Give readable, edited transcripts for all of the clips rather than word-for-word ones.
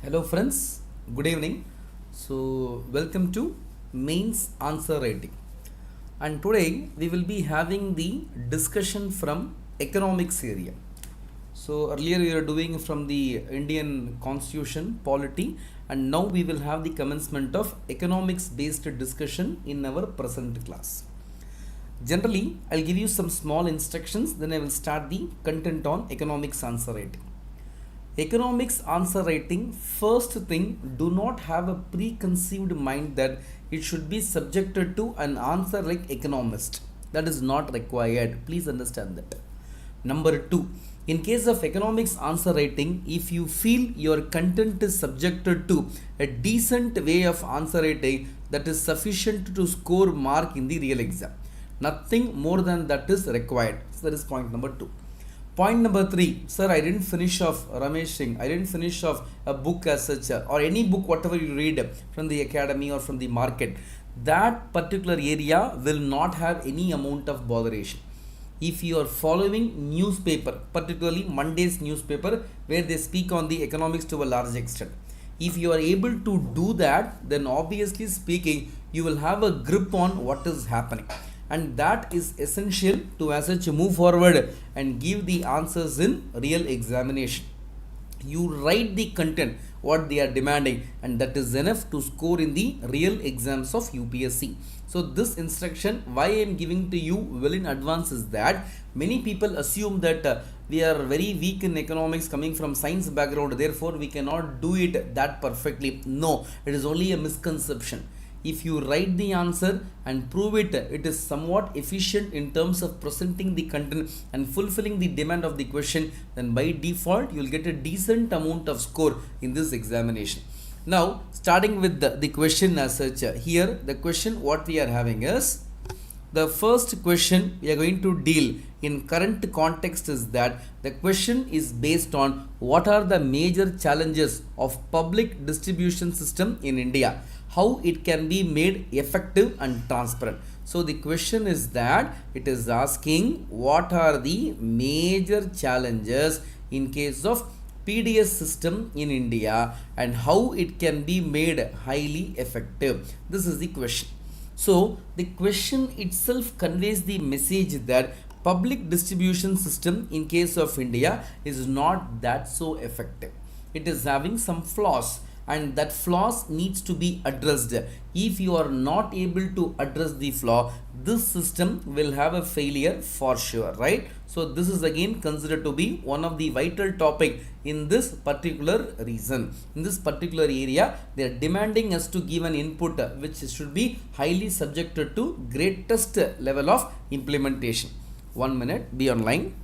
Hello friends, good evening. So welcome to mains answer writing. And today we will be having the discussion from economics area. So earlier we were doing from the Indian Constitution, polity, and now we will have the commencement of economics based discussion in our present class. Generally, I'll give you some small instructions, then I will start the content on economics answer writing. Economics answer writing, first thing, do not have a preconceived mind that it should be subjected to an answer like economist. That is not required. Please understand that. Number two, in case of economics answer writing, if you feel your content is subjected to a decent way of answer writing, that is sufficient to score mark in the real exam. Nothing more than that is required. So that is point number two. Point number three, sir, I didn't finish off Ramesh Singh. I didn't finish off a book as such, or any book, whatever you read from the academy or from the market. That particular area will not have any amount of botheration. If you are following newspaper, particularly Monday's newspaper, where they speak on the economics to a large extent, if you are able to do that, then obviously speaking, you will have a grip on what is happening. And that is essential to as such move forward and give the answers in real examination. You write the content what they are demanding, and that is enough to score in the real exams of UPSC. So this instruction why I am giving to you well in advance is that many people assume that we are very weak in economics coming from science background, therefore we cannot do it that perfectly. No, it is only a misconception. If you write the answer and prove it, it is somewhat efficient in terms of presenting the content and fulfilling the demand of the question, then by default you will get a decent amount of score in this examination. Now, starting with the question as such, here the question what we are having is, the first question we are going to deal in current context is that the question is based on what are the major challenges of public distribution system in India, how it can be made effective and transparent. So the question is that it is asking what are the major challenges in case of PDS system in India and how it can be made highly effective. This is the question. So the question itself conveys the message that public distribution system in case of India is not that so effective. It is having some flaws, and that flaws needs to be addressed. If you are not able to address the flaw, this system will have a failure for sure, right? So this is again considered to be one of the vital topic in this particular reason. In this particular area, they are demanding us to give an input which should be highly subjected to greatest level of implementation. 1 minute, be online.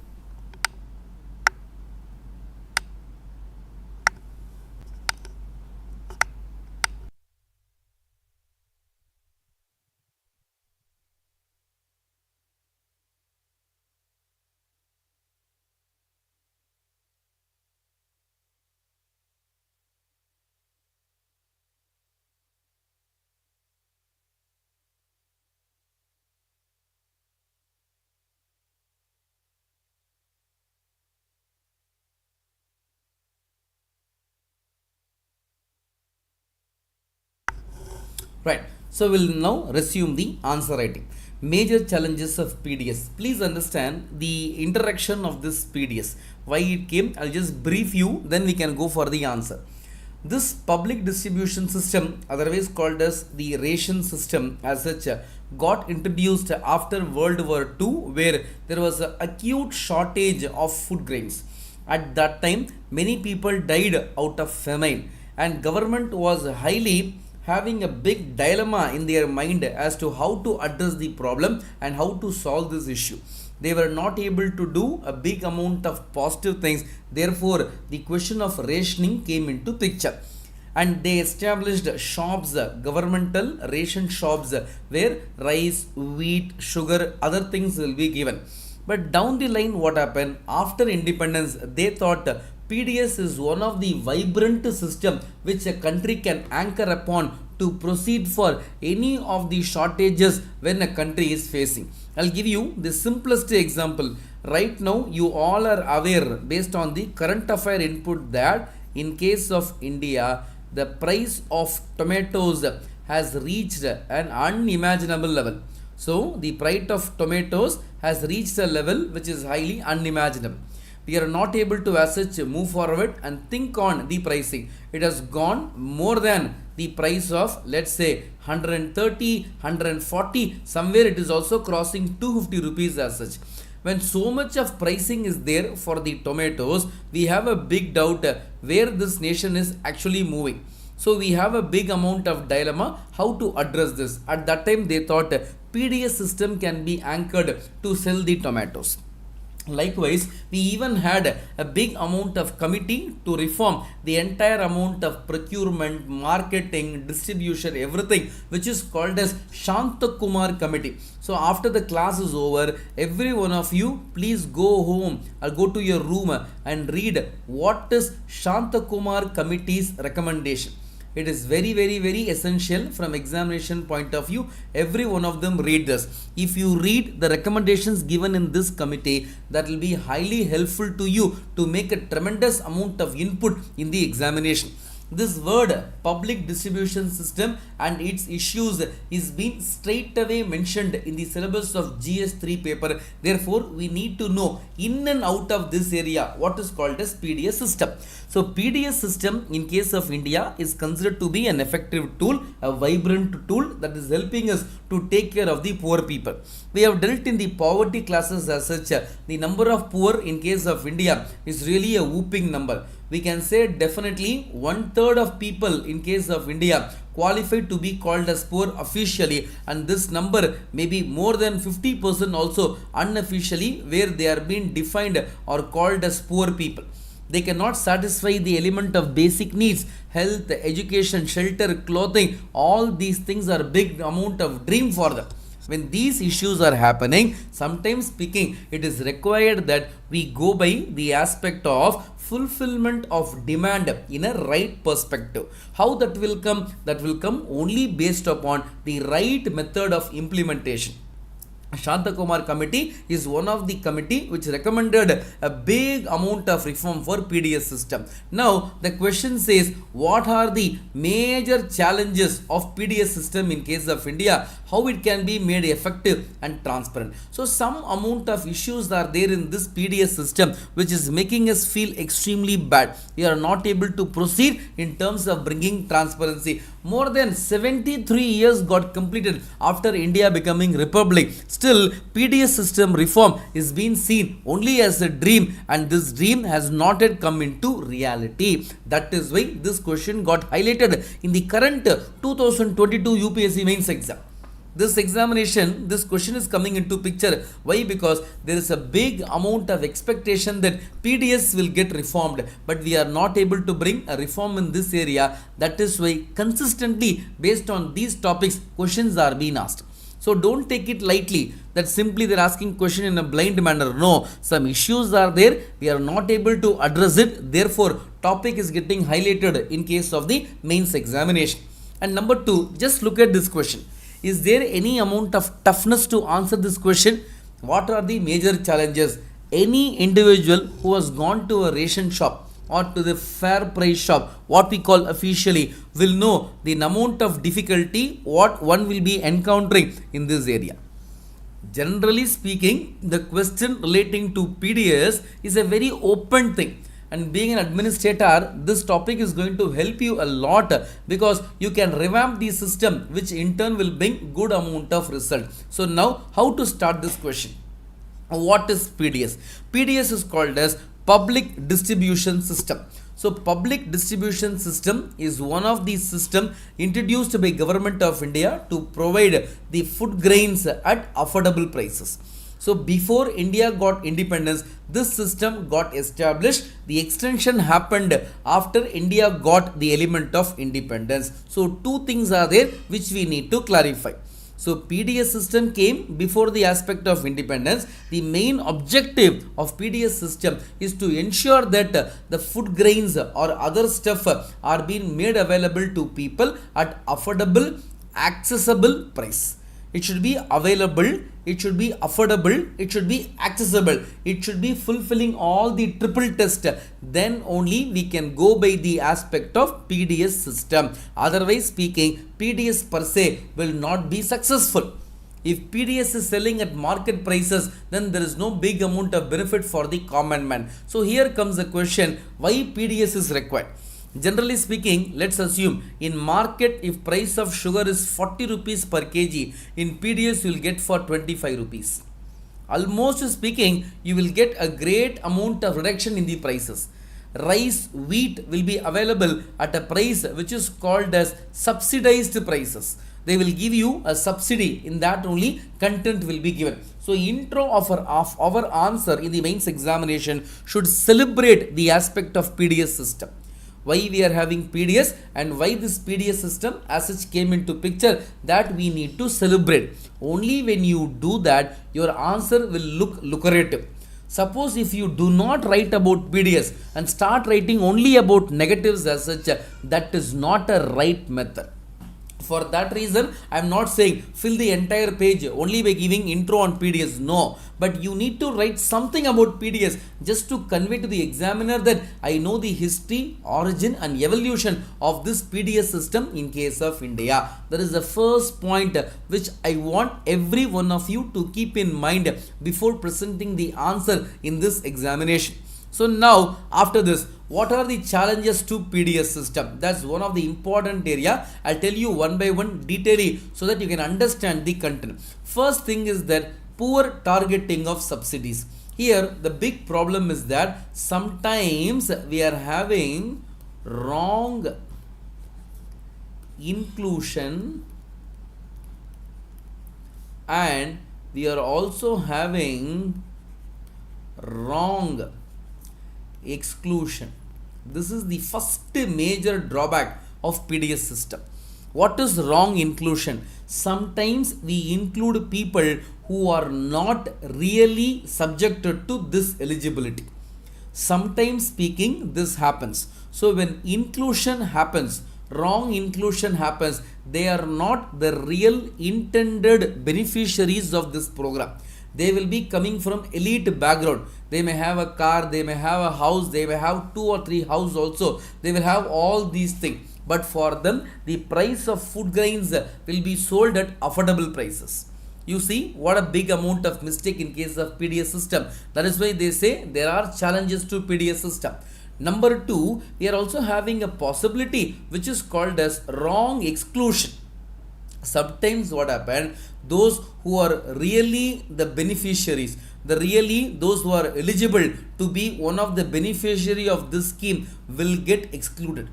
Right. So we'll now resume the answer writing. Major challenges of PDS. Please understand the interaction of this PDS. Why it came, I'll just brief you, then we can go for the answer. This public distribution system, otherwise called as the ration system as such, got introduced after World War II, where there was an acute shortage of food grains. At that time, many people died out of famine, and government was highly having a big dilemma in their mind as to how to address the problem and how to solve this issue. They were not able to do a big amount of positive things, therefore the question of rationing came into picture, and they established shops, governmental ration shops, where rice, wheat, sugar, other things will be given. But down the line, what happened after independence, they thought PDS is one of the vibrant system which a country can anchor upon to proceed for any of the shortages when a country is facing. I'll give you the simplest example. Right now, you all are aware based on the current affair input that in case of India, the price of tomatoes has reached an unimaginable level. So the price of tomatoes has reached a level which is highly unimaginable. We are not able to as such move forward and think on the pricing. It has gone more than the price of, let's say, 130, 140, somewhere it is also crossing 250 rupees as such. When so much of pricing is there for the tomatoes, we have a big doubt where this nation is actually moving. So we have a big amount of dilemma how to address this. At that time they thought PDS system can be anchored to sell the tomatoes. Likewise, we even had a big amount of committee to reform the entire amount of procurement, marketing, distribution, everything, which is called as Shantakumar committee. So after the class is over, every one of you please go home or go to your room and read what is Shantakumar committee's recommendation. It is very essential from examination point of view. Every one of them read this. If you read the recommendations given in this committee, that will be highly helpful to you to make a tremendous amount of input in the examination. This word public distribution system and its issues is being straight away mentioned in the syllabus of GS3 paper. Therefore, we need to know in and out of this area what is called as PDS system. So, PDS system in case of India is considered to be an effective tool, a vibrant tool that is helping us to take care of the poor people. We have dealt in the poverty classes as such. The number of poor in case of India is really a whooping number. We can say definitely 1/3 of people in case of India qualified to be called as poor officially, and this number may be more than 50% also unofficially, where they are being defined or called as poor people. They cannot satisfy the element of basic needs, health, education, shelter, clothing. All these things are big amount of dream for them. When these issues are happening, sometimes speaking, it is required that we go by the aspect of fulfillment of demand in a right perspective. How that will come? That will come only based upon the right method of implementation. Shantakumar committee is one of the committee which recommended a big amount of reform for PDS system. Now the question says, what are the major challenges of PDS system in case of India? How it can be made effective and transparent? So some amount of issues are there in this PDS system which is making us feel extremely bad. We are not able to proceed in terms of bringing transparency. More than 73 years got completed after India becoming republic. Still, PDS system reform is being seen only as a dream, and this dream has not yet come into reality. That is why this question got highlighted in the current 2022 UPSC mains exam. This examination, this question is coming into picture. Why? Because there is a big amount of expectation that PDS will get reformed, but we are not able to bring a reform in this area. That is why consistently based on these topics, questions are being asked. So don't take it lightly that simply they're asking question in a blind manner. No, some issues are there. We are not able to address it. Therefore, topic is getting highlighted in case of the mains examination. And number two, just look at this question. Is there any amount of toughness to answer this question? What are the major challenges? Any individual who has gone to a ration shop or to the fair price shop, what we call officially, will know the amount of difficulty what one will be encountering in this area. Generally speaking, the question relating to PDS is a very open thing. And being an administrator, this topic is going to help you a lot because you can revamp the system, which in turn will bring good amount of result. So now, how to start this question? What is PDS? PDS is called as public distribution system. So public distribution system is one of the system introduced by Government of India to provide the food grains at affordable prices. So before India got independence, this system got established. The extension happened after India got the element of independence. So two things are there which we need to clarify. So PDS system came before the aspect of independence. The main objective of PDS system is to ensure that the food grains or other stuff are being made available to people at affordable, accessible price. it should be available, it should be affordable, it should be accessible, it should be fulfilling all the triple test. Then only we can go by the aspect of PDS system. Otherwise speaking, PDS per se will not be successful. If PDS is selling at market prices, then there is no big amount of benefit for the common man. So here comes the question, why PDS is required? Generally speaking, let's assume in market, if price of sugar is 40 rupees per kg, in PDS you will get for 25 rupees. Almost speaking, you will get a great amount of reduction in the prices. Rice, wheat will be available at a price which is called as subsidized prices. They will give you a subsidy, in that only content will be given. So intro of our answer in the mains examination should celebrate the aspect of PDS system. Why we are having PDS and why this PDS system as such came into picture, that we need to celebrate. Only when you do that, your answer will look lucrative. Suppose if you do not write about PDS and start writing only about negatives as such, that is not a right method. For that reason, I am not saying fill the entire page only by giving intro on PDS. No, but you need to write something about PDS just to convey to the examiner that I know the history, origin and evolution of this PDS system in case of India. That is the first point which I want every one of you to keep in mind before presenting the answer in this examination. So now after this, what are the challenges to PDS system? That's one of the important area. I'll tell you one by one detailing so that you can understand the content. First thing is that poor targeting of subsidies. Here the big problem is that sometimes we are having wrong inclusion and we are also having wrong exclusion. This is the first major drawback of PDS system. What is wrong inclusion? Sometimes we include people who are not really subjected to this eligibility. Sometimes speaking, this happens. So when inclusion happens, wrong inclusion happens, they are not the real intended beneficiaries of this program. They will be coming from elite background. They may have a car, they may have a house, they may have 2 or 3 houses also. They will have all these things. But for them, the price of food grains will be sold at affordable prices. You see what a big amount of mistake in case of PDS system. That is why they say there are challenges to PDS system. Number 2, we are also having a possibility which is called as wrong exclusion. Sometimes what happened, those who are really the beneficiaries, those who are eligible to be one of the beneficiary of this scheme will get excluded.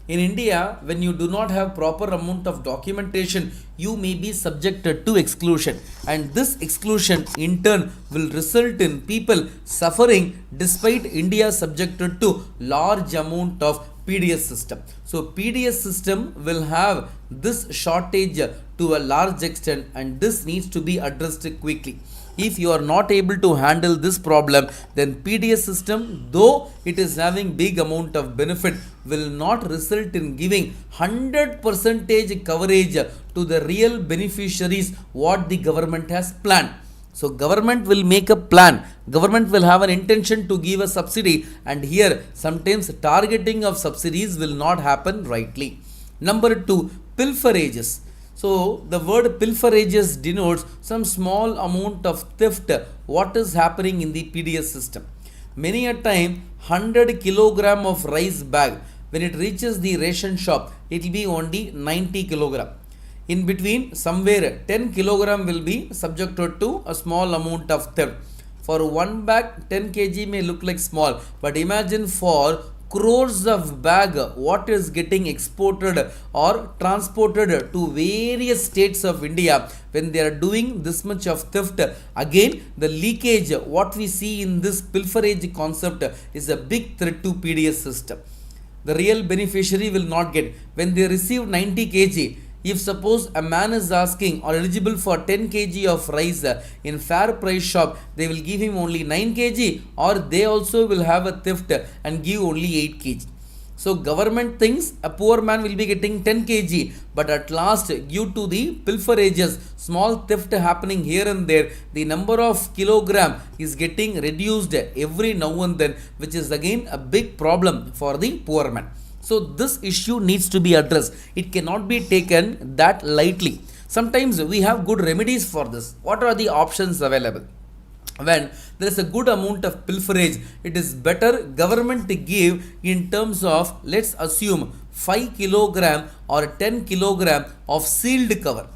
In India, when you do not have proper amount of documentation, you may be subjected to exclusion, and this exclusion in turn will result in people suffering despite India subjected to large amount of PDS system. So PDS system will have this shortage to a large extent, and this needs to be addressed quickly. If you are not able to handle this problem, then PDS system, though it is having big amount of benefit, will not result in giving 100% coverage to the real beneficiaries what the government has planned. So government will make a plan, government will have an intention to give a subsidy, and here sometimes targeting of subsidies will not happen rightly. Number 2, pilferages. So the word pilferages denotes some small amount of theft what is happening in the PDS system. Many a time 100 kilogram of rice bag, when it reaches the ration shop, it will be only 90 kilogram. In between, somewhere 10 kilogram will be subjected to a small amount of theft. For one bag, 10 kg may look like small, but imagine for crores of bag what is getting exported or transported to various states of India. When they are doing this much of theft, again the leakage what we see in this pilferage concept is a big threat to PDS system. The real beneficiary will not get. When they receive 90 kg, if suppose a man is asking or eligible for 10 kg of rice in fair price shop, they will give him only 9 kg, or they also will have a theft and give only 8 kg. So government thinks a poor man will be getting 10 kg, but at last, due to the pilferages, small theft happening here and there, the number of kilogram is getting reduced every now and then, which is again a big problem for the poor man. So this issue needs to be addressed. It cannot be taken that lightly. Sometimes we have good remedies for this. What are the options available? When there is a good amount of pilferage, it is better government to give in terms of, let's assume, 5 kilogram or 10 kilogram of sealed cover.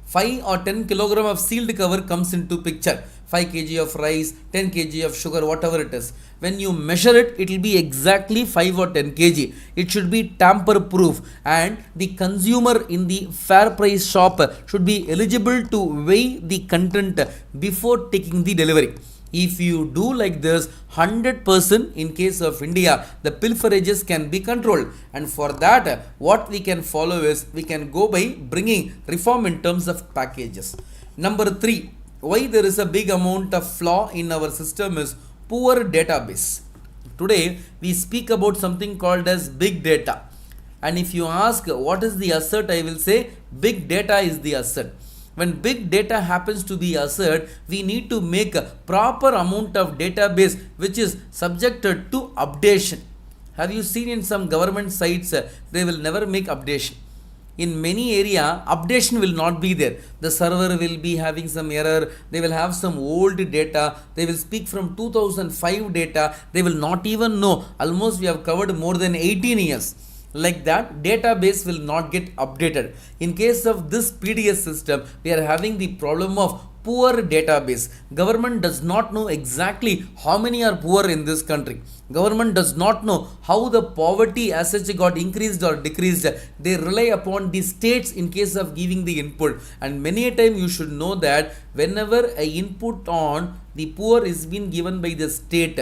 5 or 10 kilogram of sealed cover comes into picture. 5 kg of rice, 10 kg of sugar, whatever it is. When you measure it, it will be exactly 5 or 10 kg. It should be tamper proof, and the consumer in the fair price shop should be eligible to weigh the content before taking the delivery. If you do like this, 100% in case of India, the pilferages can be controlled. And for that, what we can follow is, we can go by bringing reform in terms of packages. Number 3, why there is a big amount of flaw in our system is poor database. Today, we speak about something called as big data. And if you ask what is the asset, I will say big data is the asset. When big data happens to be asset, we need to make a proper amount of database which is subjected to updation. Have you seen in some government sites, they will never make updation. In many area, updation will not be there. The server will be having some error. They will have some old data. They will speak from 2005 data. They will not even know. Almost we have covered more than 18 years. Like that, database will not get updated. In case of this PDS system, we are having the problem of poor database. Government does not know exactly how many are poor in this country. Government does not know how the poverty as such got increased or decreased. They rely upon the states in case of giving the input. And many a time you should know that whenever a input on the poor is being given by the state,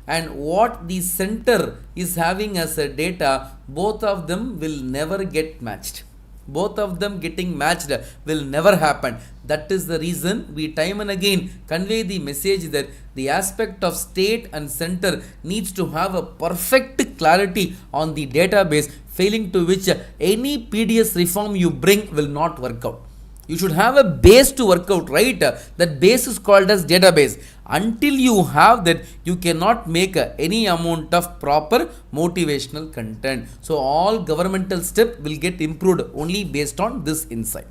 and what the center is having as a data, both of them will never get matched. Both of them getting matched will never happen. That is the reason we time and again convey the message that the aspect of state and center needs to have a perfect clarity on the database, failing to which any PDS reform you bring will not work out. You should have a base to work out, right? That base is called as database. Until you have that, you cannot make any amount of proper motivational content. So all governmental steps will get improved only based on this insight.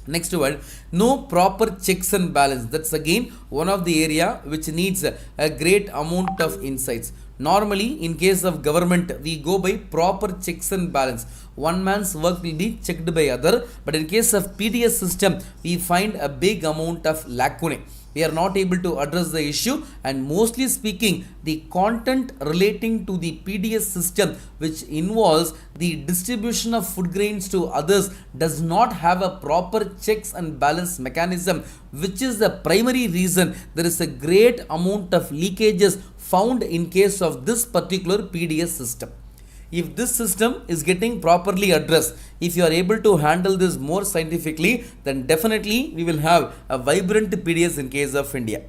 Next word, no proper checks and balance. That's again one of the area which needs a great amount of insights. Normally, in case of government, we go by proper checks and balance. One man's work will be checked by other, but in case of PDS system, we find a big amount of lacunae. We are not able to address the issue, and mostly speaking, the content relating to the PDS system, which involves the distribution of food grains to others, does not have a proper checks and balance mechanism, which is the primary reason there is a great amount of leakages found in case of this particular PDS system. If this system is getting properly addressed, if you are able to handle this more scientifically, then definitely we will have a vibrant PDS in case of India.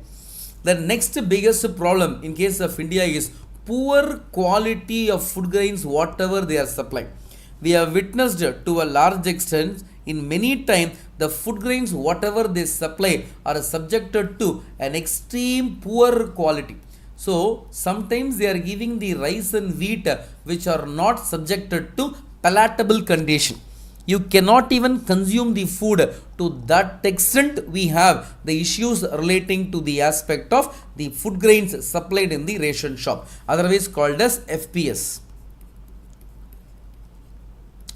The next biggest problem in case of India is poor quality of food grains, whatever they are supplying. We have witnessed to a large extent in many times the food grains, whatever they supply, are subjected to an extreme poor quality. So sometimes they are giving the rice and wheat which are not subjected to palatable condition. You cannot even consume the food. To that extent, we have the issues relating to the aspect of the food grains supplied in the ration shop, otherwise called as FPS.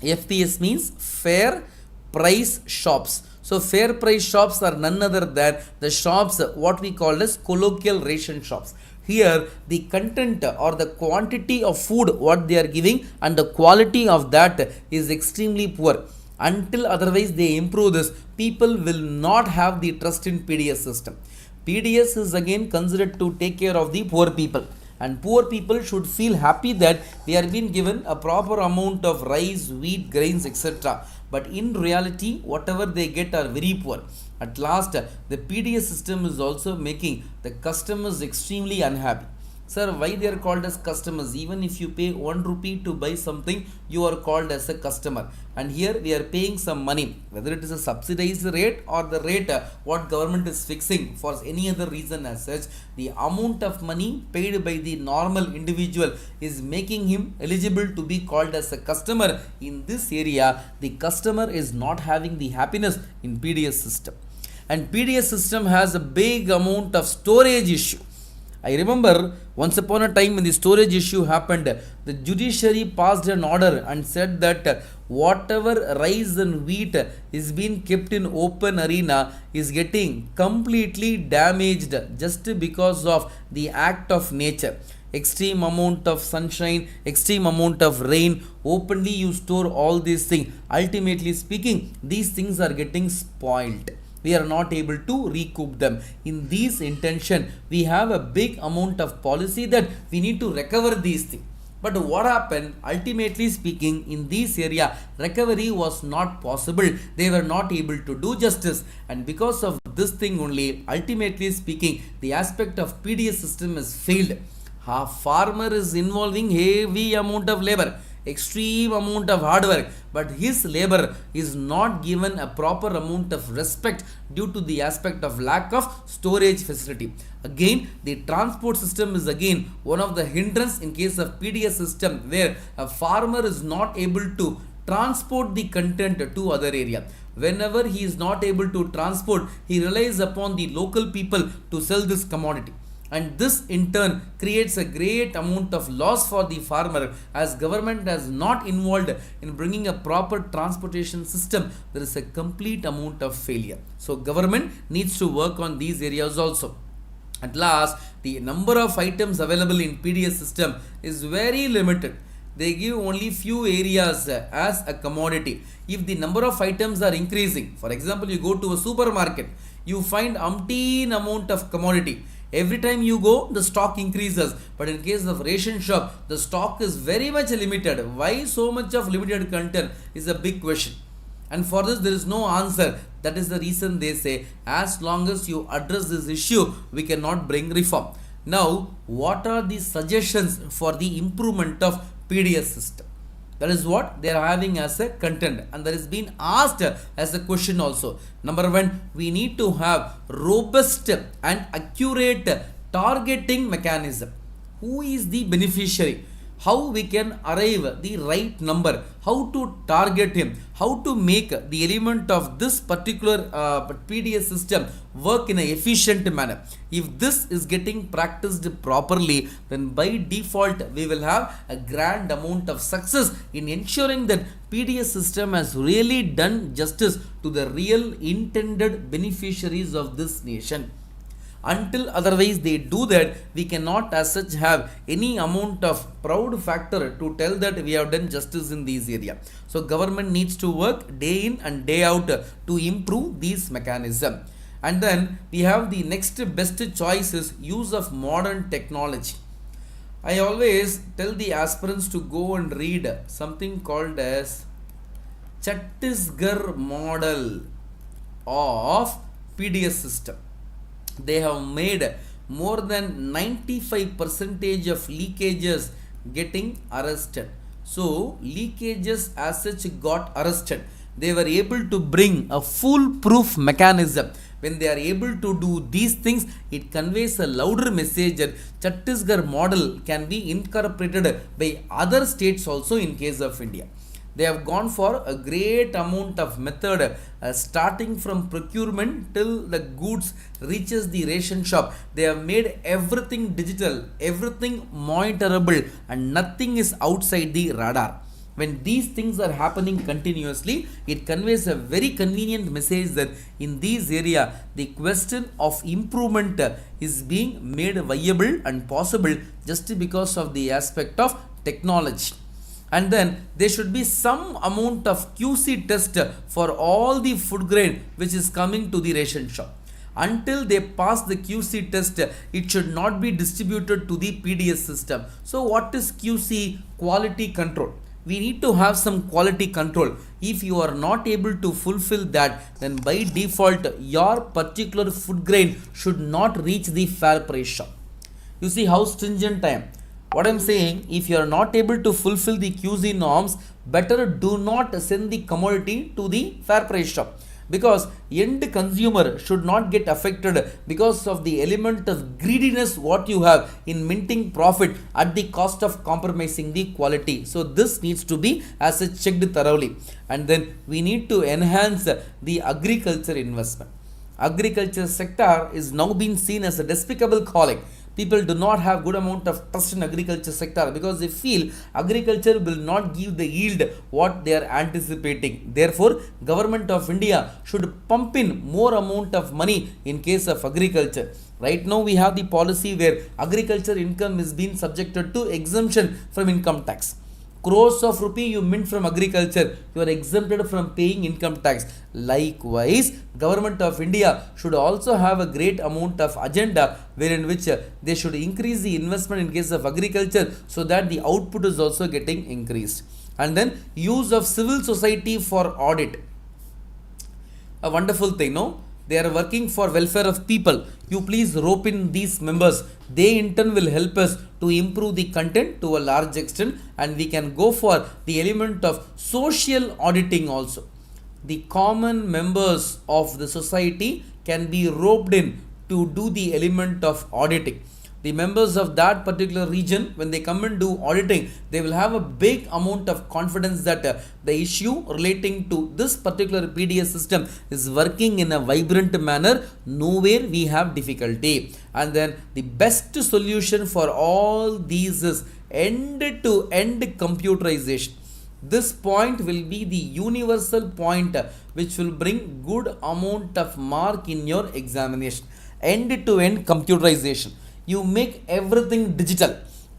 FPS means fair price shops. So fair price shops are none other than the shops what we call as colloquial ration shops. Here the content or the quantity of food what they are giving and the quality of that is extremely poor. Until otherwise they improve this, people will not have the trust in PDS system. PDS is again considered to take care of the poor people, and poor people should feel happy that they are being given a proper amount of rice, wheat, grains, etc. But in reality, whatever they get are very poor. At last, the PDS system is also making the customers extremely unhappy. Sir, why they are called as customers? Even if you pay 1 rupee to buy something, you are called as a customer. And here we are paying some money, whether it is a subsidized rate or the rate what government is fixing for any other reason as such. The amount of money paid by the normal individual is making him eligible to be called as a customer. In this area, the customer is not having the happiness in PDS system. And PDS system has a big amount of storage issue. I remember once upon a time when the storage issue happened, the judiciary passed an order and said that whatever rice and wheat is being kept in open arena is getting completely damaged just because of the act of nature. Extreme amount of sunshine, extreme amount of rain, openly you store all these things. Ultimately speaking, these things are getting spoiled. We are not able to recoup them. In this intention, we have a big amount of policy that we need to recover these things. But what happened? Ultimately speaking, in this area, recovery was not possible. They were not able to do justice. And because of this thing only, ultimately speaking, the aspect of PDS system has failed. A farmer is involving heavy amount of labor, extreme amount of hard work, but his labor is not given a proper amount of respect due to the aspect of lack of storage facility. Again, the transport system is again one of the hindrance in case of PDS system, where a farmer is not able to transport the content to other area. Whenever he is not able to transport, he relies upon the local people to sell this commodity. And this in turn creates a great amount of loss for the farmer, as government has not involved in bringing a proper transportation system. There is a complete amount of failure. So government needs to work on these areas also. At last, the number of items available in PDS system is very limited. They give only few areas as a commodity. If the number of items are increasing, for example, you go to a supermarket, you find umpteen amount of commodity. Every time you go, the stock increases. But in case of ration shop, the stock is very much limited. Why so much of limited content is a big question. And for this, there is no answer. That is the reason they say, as long as you address this issue, we cannot bring reform. Now, what are the suggestions for the improvement of PDS system? That is what they are having as a content, and that is being asked as a question also. Number one, we need to have robust and accurate targeting mechanism. Who is the beneficiary? How we can arrive the right number? How to target him? How to make the element of this particular PDS system work in an efficient manner? If this is getting practiced properly, then by default we will have a grand amount of success in ensuring that PDS system has really done justice to the real intended beneficiaries of this nation. Until otherwise they do that, we cannot as such have any amount of proud factor to tell that we have done justice in these area. So government needs to work day in and day out to improve these mechanism. And then we have the next best choice is use of modern technology. I always tell the aspirants to go and read something called as Chhattisgarh model of PDS system. They have made more than 95% of leakages getting arrested. So leakages as such got arrested. They were able to bring a foolproof mechanism. When they are able to do these things, it conveys a louder message that Chhattisgarh model can be incorporated by other states also in case of India. They have gone for a great amount of method, starting from procurement till the goods reaches the ration shop. They have made everything digital, everything monitorable, and nothing is outside the radar. When these things are happening continuously, it conveys a very convenient message that in this area, the question of improvement is being made viable and possible just because of the aspect of technology. And then there should be some amount of QC test for all the food grain which is coming to the ration shop. Until they pass the QC test, it should not be distributed to the PDS system. So what is QC? Quality control. We need to have some quality control. If you are not able to fulfill that, then by default your particular food grain should not reach the fair price shop. You see how stringent I am. What I'm saying, if you are not able to fulfill the QC norms, better do not send the commodity to the fair price shop, because end consumer should not get affected because of the element of greediness what you have in minting profit at the cost of compromising the quality. So this needs to be as a checked thoroughly. And then we need to enhance the agriculture investment. Agriculture sector is now being seen as a despicable calling. People do not have good amount of trust in agriculture sector because they feel agriculture will not give the yield what they are anticipating. Therefore, government of India should pump in more amount of money in case of agriculture. Right now we have the policy where agriculture income is being subjected to exemption from income tax. Crores of rupee you mint from agriculture, you are exempted from paying income tax. Likewise, government of India should also have a great amount of agenda wherein which they should increase the investment in case of agriculture so that the output is also getting increased. And then use of civil society for audit. A wonderful thing, no? They are working for welfare of people. You please rope in these members. They in turn will help us to improve the content to a large extent, and we can go for the element of social auditing also. The common members of the society can be roped in to do the element of auditing. The members of that particular region, when they come and do auditing, they will have a big amount of confidence that the issue relating to this particular PDS system is working in a vibrant manner. Nowhere we have difficulty. And then the best solution for all these is end-to-end computerization. This point will be the universal point which will bring good amount of mark in your examination. End-to-end computerization. You make everything digital.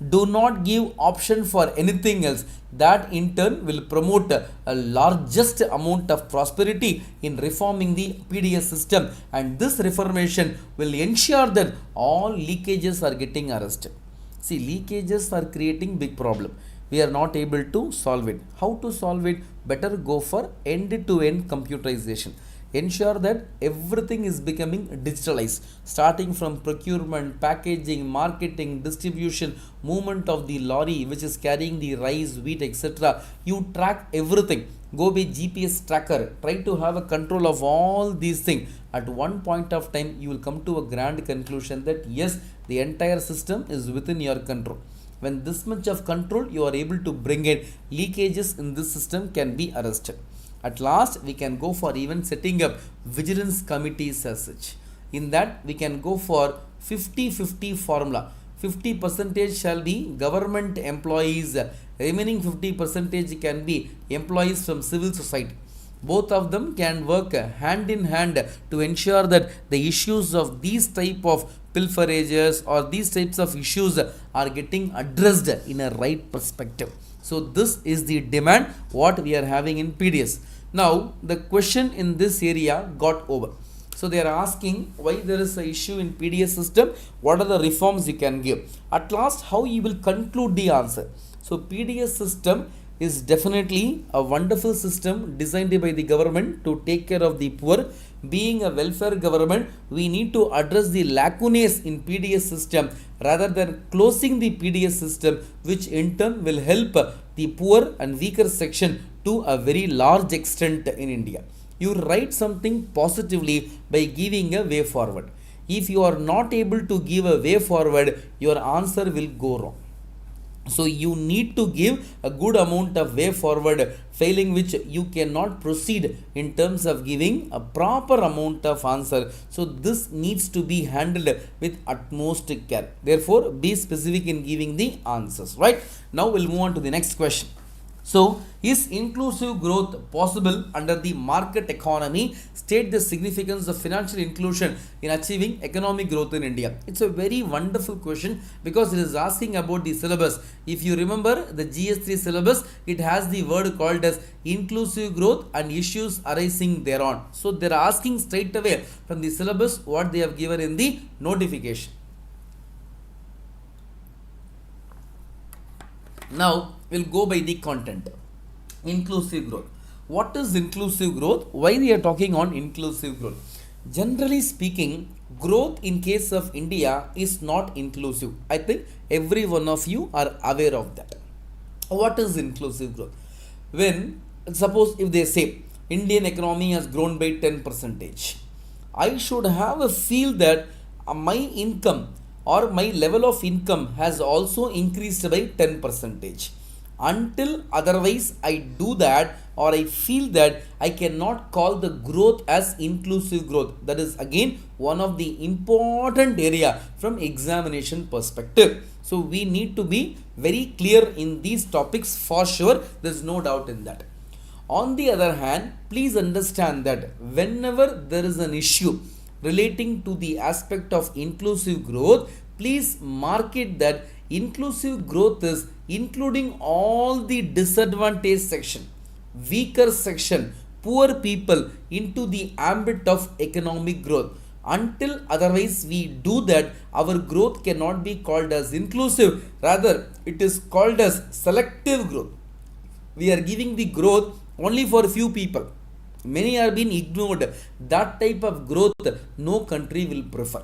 Do not give option for anything else. That in turn will promote a largest amount of prosperity in reforming the PDS system, and this reformation will ensure that all leakages are getting arrested. See, leakages are creating big problem. We are not able to solve it. How to solve it? Better go for end-to-end computerization. Ensure that everything is becoming digitalized, starting from procurement, packaging, marketing, distribution, movement of the lorry which is carrying the rice, wheat, etc. You track everything. Go by GPS tracker. Try to have a control of all these things. At one point of time, you will come to a grand conclusion that yes, the entire system is within your control. When this much of control you are able to bring in, leakages in this system can be arrested. At last, we can go for even setting up vigilance committees as such. In that, we can go for 50-50 formula. 50% shall be government employees, remaining 50% can be employees from civil society. Both of them can work hand in hand to ensure that the issues of these type of pilferages or these types of issues are getting addressed in a right perspective. So this is the demand what we are having in PDS. Now the question in this area got over. So they are asking why there is an issue in PDS system, what are the reforms you can give. At last, how you will conclude the answer. So PDS system is definitely a wonderful system designed by the government to take care of the poor. Being a welfare government, we need to address the lacunae in PDS system rather than closing the PDS system, which in turn will help the poor and weaker section to a very large extent in India. You write something positively by giving a way forward. If you are not able to give a way forward, your answer will go wrong. So you need to give a good amount of way forward, failing which you cannot proceed in terms of giving a proper amount of answer. So this needs to be handled with utmost care. Therefore, be specific in giving the answers. Right? Now we'll move on to the next question. So, is inclusive growth possible under the market economy? State the significance of financial inclusion in achieving economic growth in India. It's a very wonderful question because it is asking about the syllabus. If you remember the GS3 syllabus, it has the word called as inclusive growth and issues arising thereon. So, they are asking straight away from the syllabus what they have given in the notification. Now, we'll go by the content. Inclusive growth. What is inclusive growth? Why we are talking on inclusive growth? Generally speaking, growth in case of India is not inclusive. I think every one of you are aware of that. What is inclusive growth? When suppose if they say Indian economy has grown by 10 percentage, I should have a feel that my income or my level of income has also increased by 10 percentage. Until otherwise I do that or I feel that, I cannot call the growth as inclusive growth. That is again one of the important area from examination perspective. So we need to be very clear in these topics for sure. There is no doubt in that. On the other hand, please understand that whenever there is an issue relating to the aspect of inclusive growth, please mark it that inclusive growth is including all the disadvantaged section, weaker section, poor people into the ambit of economic growth. Until otherwise we do that, our growth cannot be called as inclusive, rather it is called as selective growth. We are giving the growth only for few people, many are being ignored. That type of growth no country will prefer.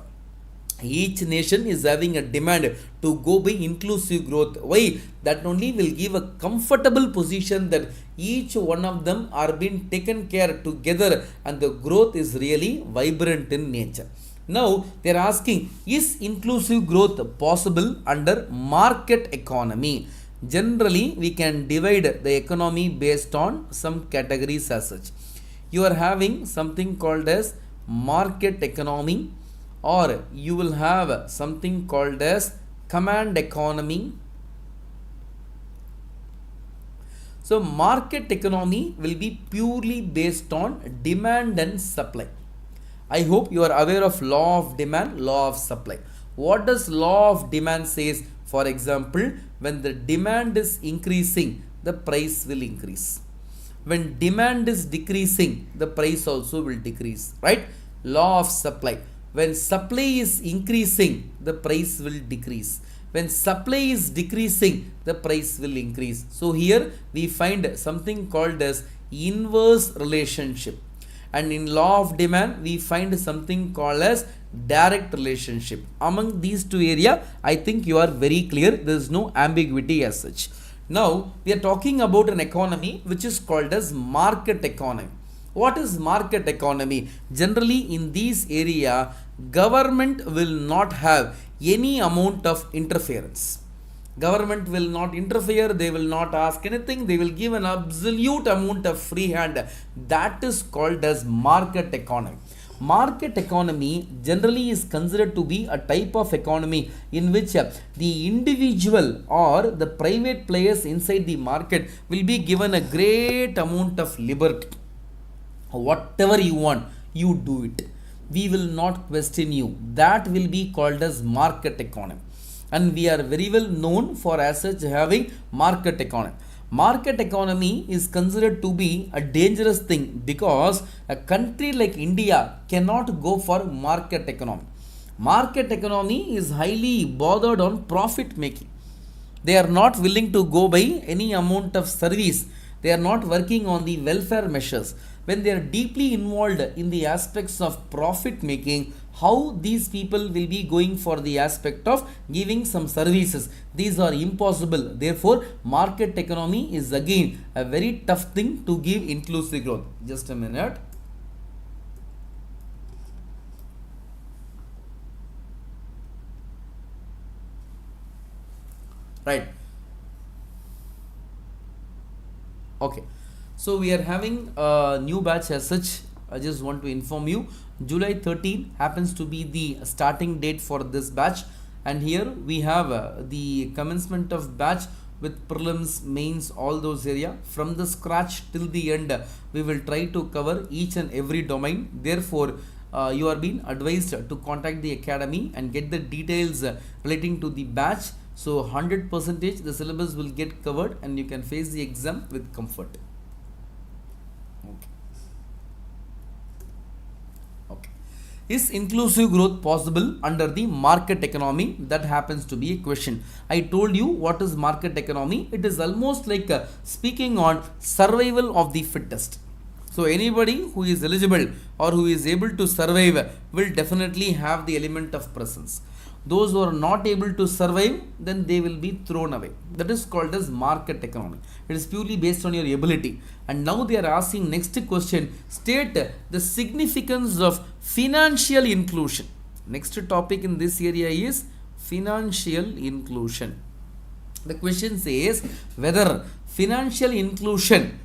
Each nation is having a demand to go by inclusive growth. Why? That only will give a comfortable position that each one of them are being taken care together and the growth is really vibrant in nature. Now they are asking, is inclusive growth possible under market economy? Generally we can divide the economy based on some categories as such. You are having something called as market economy, or you will have something called as command economy. So market economy will be purely based on demand and supply. I hope you are aware of law of demand, law of supply. What does law of demand says? For example, when the demand is increasing, the price will increase. When demand is decreasing, the price also will decrease, right? Law of supply. When supply is increasing, the price will decrease. When supply is decreasing, the price will increase. So here we find something called as inverse relationship. And in law of demand, we find something called as direct relationship. Among these two areas, I think you are very clear. There is no ambiguity as such. Now we are talking about an economy which is called as market economy. What is market economy? Generally in this area, government will not have any amount of interference. Government will not interfere, they will not ask anything, they will give an absolute amount of free hand. That is called as market economy. Market economy generally is considered to be a type of economy in which the individual or the private players inside the market will be given a great amount of liberty. Whatever you want, you do it. We will not question you. That will be called as market economy. And we are very well known for as such having market economy. Market economy is considered to be a dangerous thing because a country like India cannot go for market economy. Market economy is highly bothered on profit making. They are not willing to go by any amount of service. They are not working on the welfare measures. When they are deeply involved in the aspects of profit making, how these people will be going for the aspect of giving some services? These are impossible. Therefore, market economy is again a very tough thing to give inclusive growth. Just a minute. Right. Okay. So we are having a new batch as such. I just want to inform you, July 13 happens to be the starting date for this batch, and here we have the commencement of batch with prelims, mains, all those area. From the scratch till the end, we will try to cover each and every domain. Therefore, you are being advised to contact the academy and get the details relating to the batch. So 100% the syllabus will get covered and you can face the exam with comfort. Okay. Is inclusive growth possible under the market economy? That happens to be a question. I told you what is market economy. It is almost like speaking on survival of the fittest. So anybody who is eligible or who is able to survive will definitely have the element of presence. Those who are not able to survive, then they will be thrown away. That is called as market economy. It is purely based on your ability. And now they are asking next question, state the significance of financial inclusion. Next topic in this area is financial inclusion. The question says whether financial inclusion,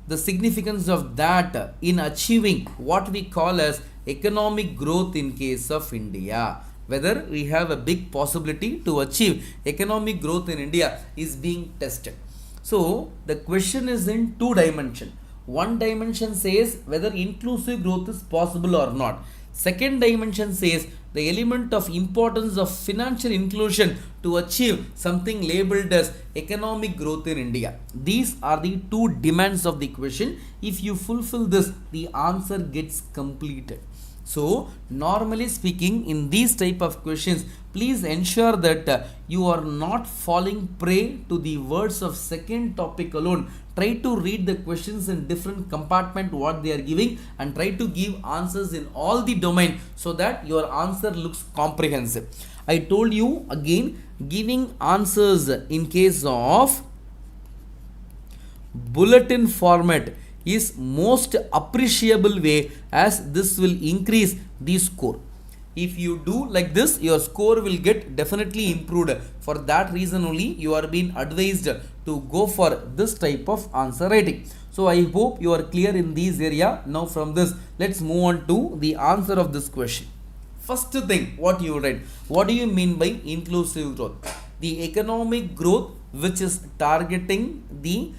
the significance of that in achieving what we call as economic growth in case of India. Whether we have a big possibility to achieve economic growth in India is being tested. So the question is in two dimensions. One dimension says whether inclusive growth is possible or not. Second dimension says the element of importance of financial inclusion to achieve something labeled as economic growth in India. These are the two demands of the question. If you fulfill this, the answer gets completed. So normally speaking, in these type of questions, please ensure that you are not falling prey to the words of second topic alone. Try to read the questions in different compartment what they are giving and try to give answers in all the domain so that your answer looks comprehensive. I told you again, giving answers in case of bulletin format is most appreciable way, as this will increase the score. If you do like this, your score will get definitely improved. For that reason only you are being advised to go for this type of answer writing. So I hope you are clear in this area. Now from this, let's move on to the answer of this question. First thing, what you write, what do you mean by inclusive growth? The economic growth which is targeting the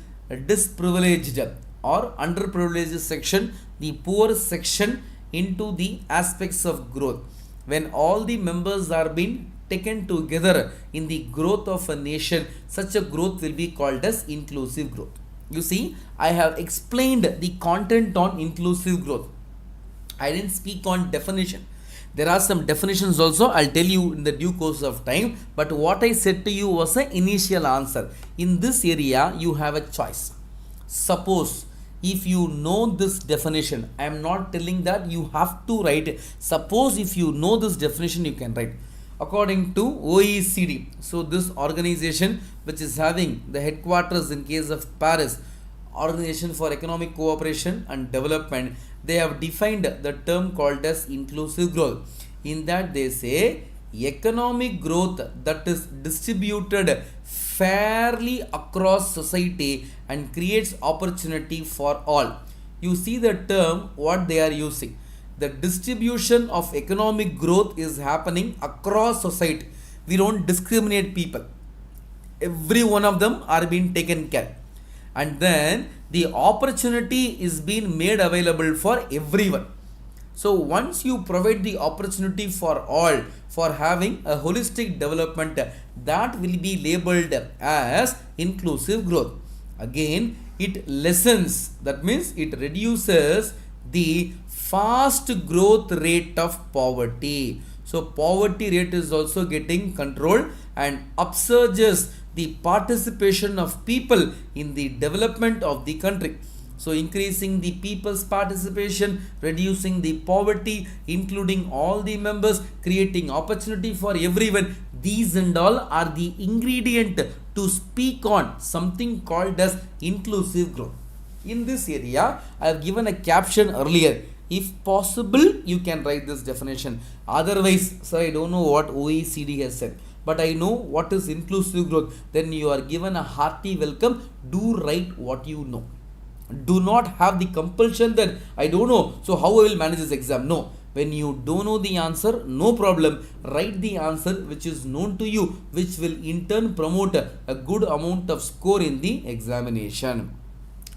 disprivileged or underprivileged section, the poor section, into the aspects of growth. When all the members are being taken together in the growth of a nation, such a growth will be called as inclusive growth. You see, I have explained the content on inclusive growth. I didn't speak on definition. There are some definitions also, I'll tell you in the due course of time, but what I said to you was an initial answer. In this area, you have a choice. Suppose if you know this definition, I am not telling that you have to write it. Suppose if you know this definition, you can write. According to OECD, so this organization which is having the headquarters in case of Paris, Organization for Economic Cooperation and Development, they have defined the term called as inclusive growth. In that they say economic growth that is distributed fairly across society and creates opportunity for all. You see the term what they are using. The distribution of economic growth is happening across society. We don't discriminate people. Every one of them are being taken care. And then the opportunity is being made available for everyone. So once you provide the opportunity for all for having a holistic development, that will be labeled as inclusive growth. Again, it lessens, that means it reduces the fast growth rate of poverty. So poverty rate is also getting controlled and upsurges the participation of people in the development of the country. So increasing the people's participation, reducing the poverty, including all the members, creating opportunity for everyone. These and all are the ingredient to speak on something called as inclusive growth. In this area, I have given a caption earlier. If possible, you can write this definition. Otherwise, sir, I don't know what OECD has said, but I know what is inclusive growth. Then you are given a hearty welcome. Do write what you know. Do not have the compulsion that I don't know, so how I will manage this exam. No. When you don't know the answer, no problem. Write the answer which is known to you, which will in turn promote a good amount of score in the examination.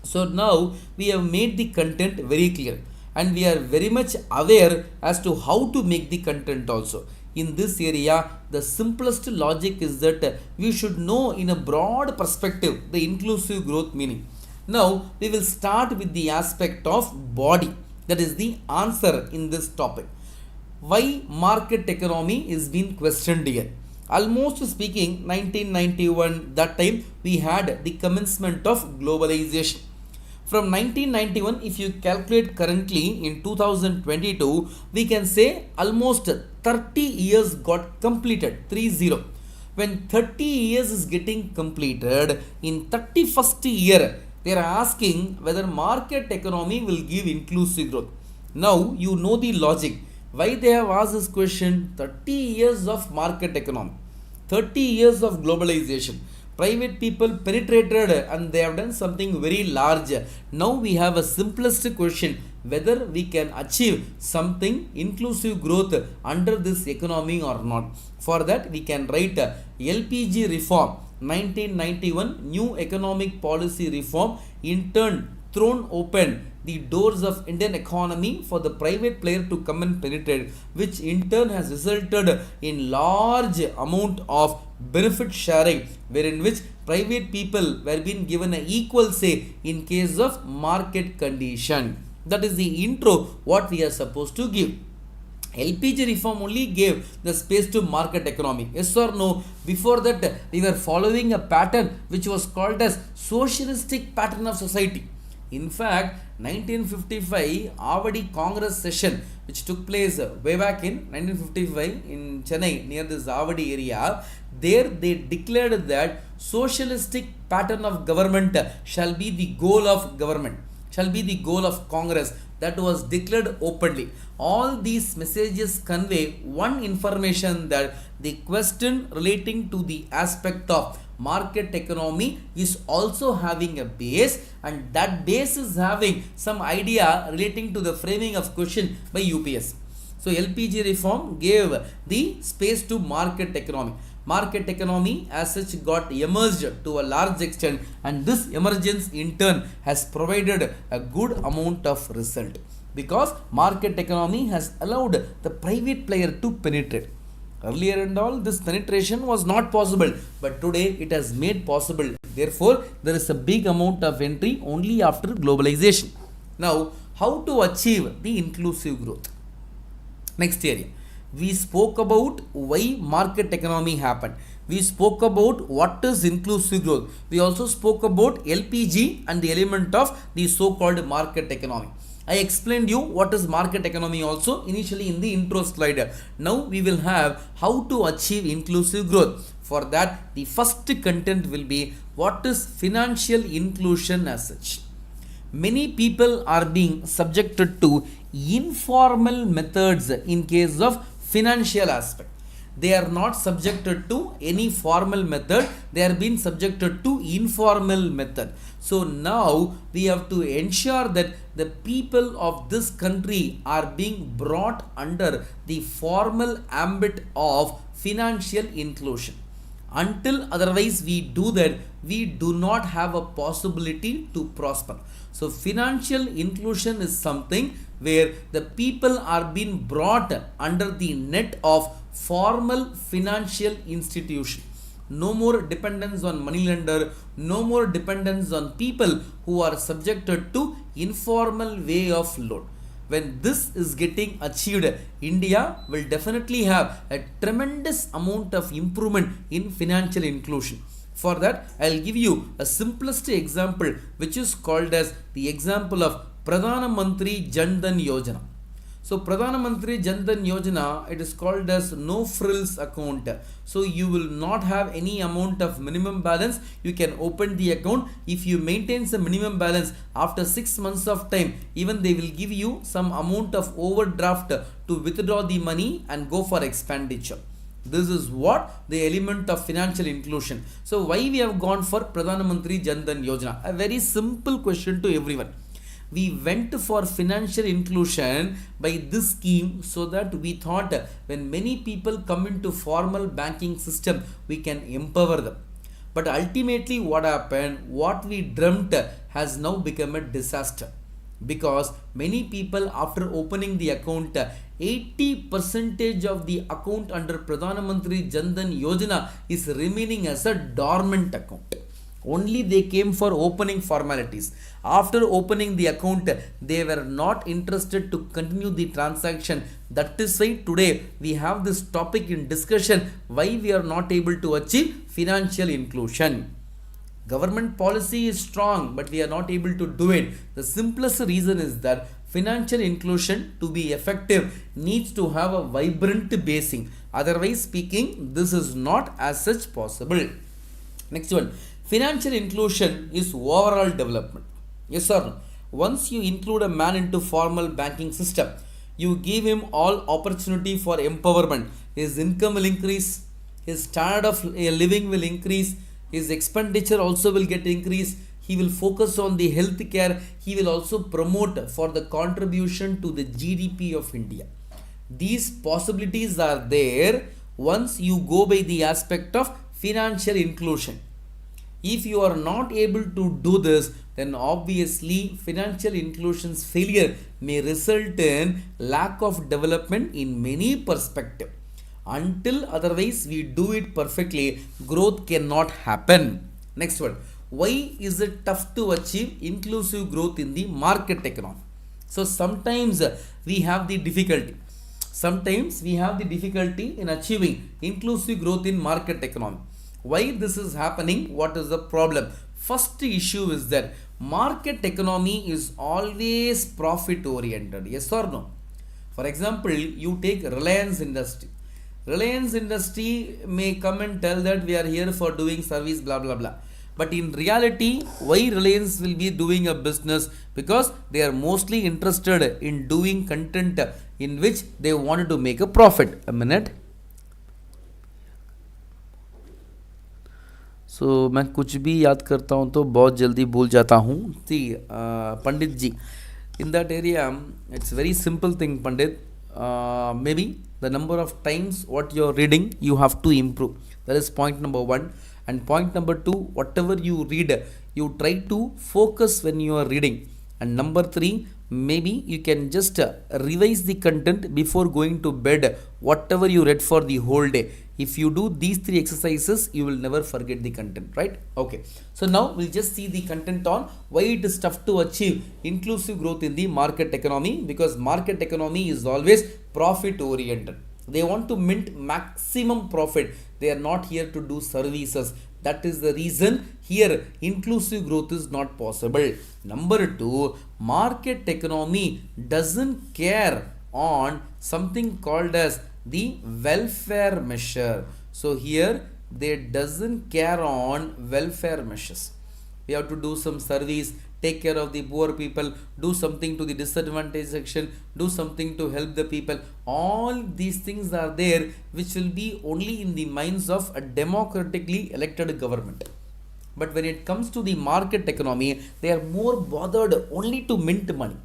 So now we have made the content very clear and we are very much aware as to how to make the content also. In this area, the simplest logic is that we should know in a broad perspective the inclusive growth meaning. Now we will start with the aspect of body. That is the answer in this topic. Why market economy is being questioned here? Almost speaking, 1991, that time we had the commencement of globalization. From 1991, if you calculate currently in 2022, we can say almost 30 years got completed, 30. When 30 years is getting completed, in 31st year, they are asking whether market economy will give inclusive growth. Now, you know the logic. Why they have asked this question? 30 years of market economy, 30 years of globalization. Private people penetrated and they have done something very large. Now we have a simplest question, whether we can achieve something inclusive growth under this economy or not. For that we can write LPG reform 1991, new economic policy reform, in turn thrown open the doors of Indian economy for the private player to come and penetrate, which in turn has resulted in large amount of benefit sharing, wherein which private people were being given an equal say in case of market condition. That is the intro what we are supposed to give. LPG reform only gave the space to market economy. Yes or no? Before that, we were following a pattern which was called as socialistic pattern of society. In fact, 1955 Avadi Congress session, which took place way back in 1955 in Chennai near this Avadi area, there they declared that socialistic pattern of government shall be the goal of government, shall be the goal of Congress. That was declared openly. All these messages convey one information, that the question relating to the aspect of market economy is also having a base, and that base is having some idea relating to the framing of question by UPSC. So LPG reform gave the space to market economy. Market economy as such got emerged to a large extent, and this emergence in turn has provided a good amount of result, because market economy has allowed the private player to penetrate. Earlier and all, this penetration was not possible, but today it has made possible. Therefore, there is a big amount of entry only after globalization. Now, how to achieve the inclusive growth? Next area, we spoke about why market economy happened. We spoke about what is inclusive growth. We also spoke about LPG and the element of the so-called market economy. I explained you what is market economy also initially in the intro slide. Now we will have how to achieve inclusive growth. For that, the first content will be what is financial inclusion as such. Many people are being subjected to informal methods in case of financial aspect. They are not subjected to any formal method, they are being subjected to informal method. So now we have to ensure that the people of this country are being brought under the formal ambit of financial inclusion. Until otherwise we do that, we do not have a possibility to prosper. So financial inclusion is something where the people are being brought under the net of formal financial institution. No more dependence on money lender, no more dependence on people who are subjected to informal way of loan. When this is getting achieved, India will definitely have a tremendous amount of improvement in financial inclusion. For that, I'll give you a simplest example, which is called as the example of Pradhana Mantri Jan Dhan Yojana. So Pradhana Mantri Jan Dhan Yojana, it is called as no frills account. So you will not have any amount of minimum balance. You can open the account. If you maintain some minimum balance, after 6 months of time, even they will give you some amount of overdraft to withdraw the money and go for expenditure. This is what the element of financial inclusion. So why we have gone for Pradhana Mantri Jan Dhan Yojana? A very simple question to everyone. We went for financial inclusion by this scheme so that we thought when many people come into formal banking system, we can empower them. But ultimately what happened, what we dreamt has now become a disaster. Because many people after opening the account, 80% of the account under Pradhana Mantri Jan Dhan Yojana is remaining as a dormant account. Only they came for opening formalities. After opening the account, they were not interested to continue the transaction. That is why today we have this topic in discussion, why we are not able to achieve financial inclusion. Government policy is strong, but we are not able to do it. The simplest reason is that financial inclusion to be effective needs to have a vibrant basing. Otherwise speaking, this is not as such possible. Next one, financial inclusion is overall development. Yes or no? Once you include a man into formal banking system, you give him all opportunity for empowerment. His income will increase, his standard of living will increase, his expenditure also will get increased. He will focus on the health care. He will also promote for the contribution to the GDP of India. These possibilities are there once you go by the aspect of financial inclusion. If you are not able to do this, then obviously financial inclusion's failure may result in lack of development in many perspectives. Until otherwise we do it perfectly, growth cannot happen. Next one, why is it tough to achieve inclusive growth in the market economy? So sometimes we have the difficulty. Sometimes we have the difficulty in achieving inclusive growth in market economy. Why this is happening? What is the problem? First issue is that market economy is always profit oriented. Yes or no? For example, you take Reliance Industry. Reliance Industry may come and tell that we are here for doing service, blah blah blah. But in reality, why Reliance will be doing a business? Because they are mostly interested in doing content in which they wanted to make a profit. A minute. So मैं कुछ भी याद करता हूँ तो बहुत जल्दी भूल जाता हूँ. See, Pandit ji, in that area, it's very simple thing, Pandit. Maybe the number of times what you are reading, you have to improve. That is point number 1. And point number 2, whatever you read, you try to focus when you are reading. And number 3, maybe you can just revise the content before going to bed, whatever you read for the whole day. If you do these 3 exercises, you will never forget the content, right? Okay. So now we'll just see the content on why it is tough to achieve inclusive growth in the market economy, because market economy is always profit oriented. They want to mint maximum profit. They are not here to do services. That is the reason here inclusive growth is not possible. Number 2, market economy doesn't care on something called as the welfare measure. So here they doesn't care on welfare measures. We have to do some service, take care of the poor people, do something to the disadvantaged section, do something to help the people. All these things are there which will be only in the minds of a democratically elected government. But when it comes to the market economy, they are more bothered only to mint money.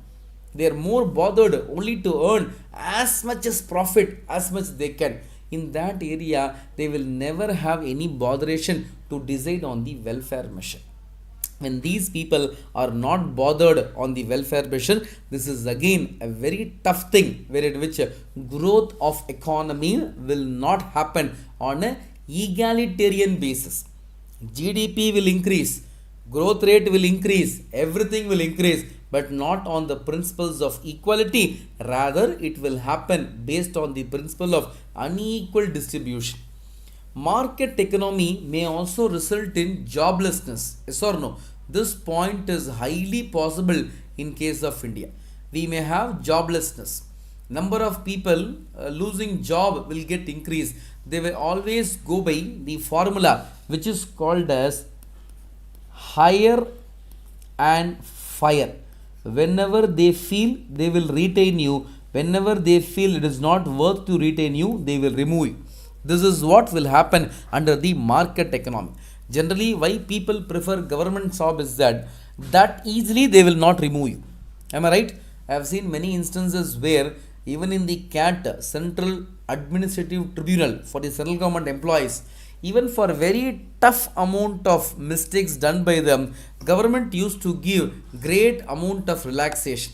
They are more bothered only to earn as much as profit as much they can. In that area, they will never have any botheration to decide on the welfare measure. When these people are not bothered on the welfare measure, this is again a very tough thing wherein which growth of economy will not happen on a egalitarian basis. GDP will increase, growth rate will increase, everything will increase, but not on the principles of equality. Rather, it will happen based on the principle of unequal distribution. Market economy may also result in joblessness. Yes or no? This point is highly possible in case of India. We may have joblessness. Number of people losing job will get increased. They will always go by the formula which is called as hire and fire. Whenever they feel they will retain you, whenever they feel it is not worth to retain you, they will remove you. This is what will happen under the market economy. Generally, why people prefer government job is that easily they will not remove you. Am I right? I have seen many instances where even in the CAT, Central Administrative Tribunal for the central government employees, even for very tough amount of mistakes done by them, government used to give great amount of relaxation.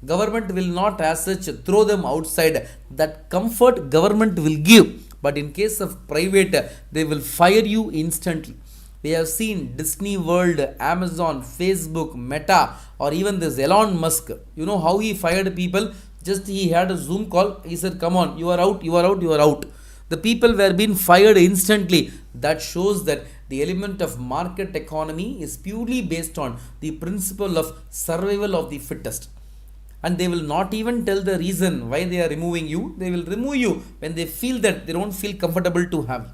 Government will not as such throw them outside. That comfort government will give. But in case of private, they will fire you instantly. We have seen Disney World, Amazon, Facebook, Meta, or even this Elon Musk. You know how he fired people? Just he had a Zoom call. He said, come on, you are out, you are out, you are out. The people were being fired instantly. That shows that The element of market economy is purely based on the principle of survival of the fittest. And they will not even tell the reason why they are removing you. They will remove you when they feel that they don't feel comfortable to have you.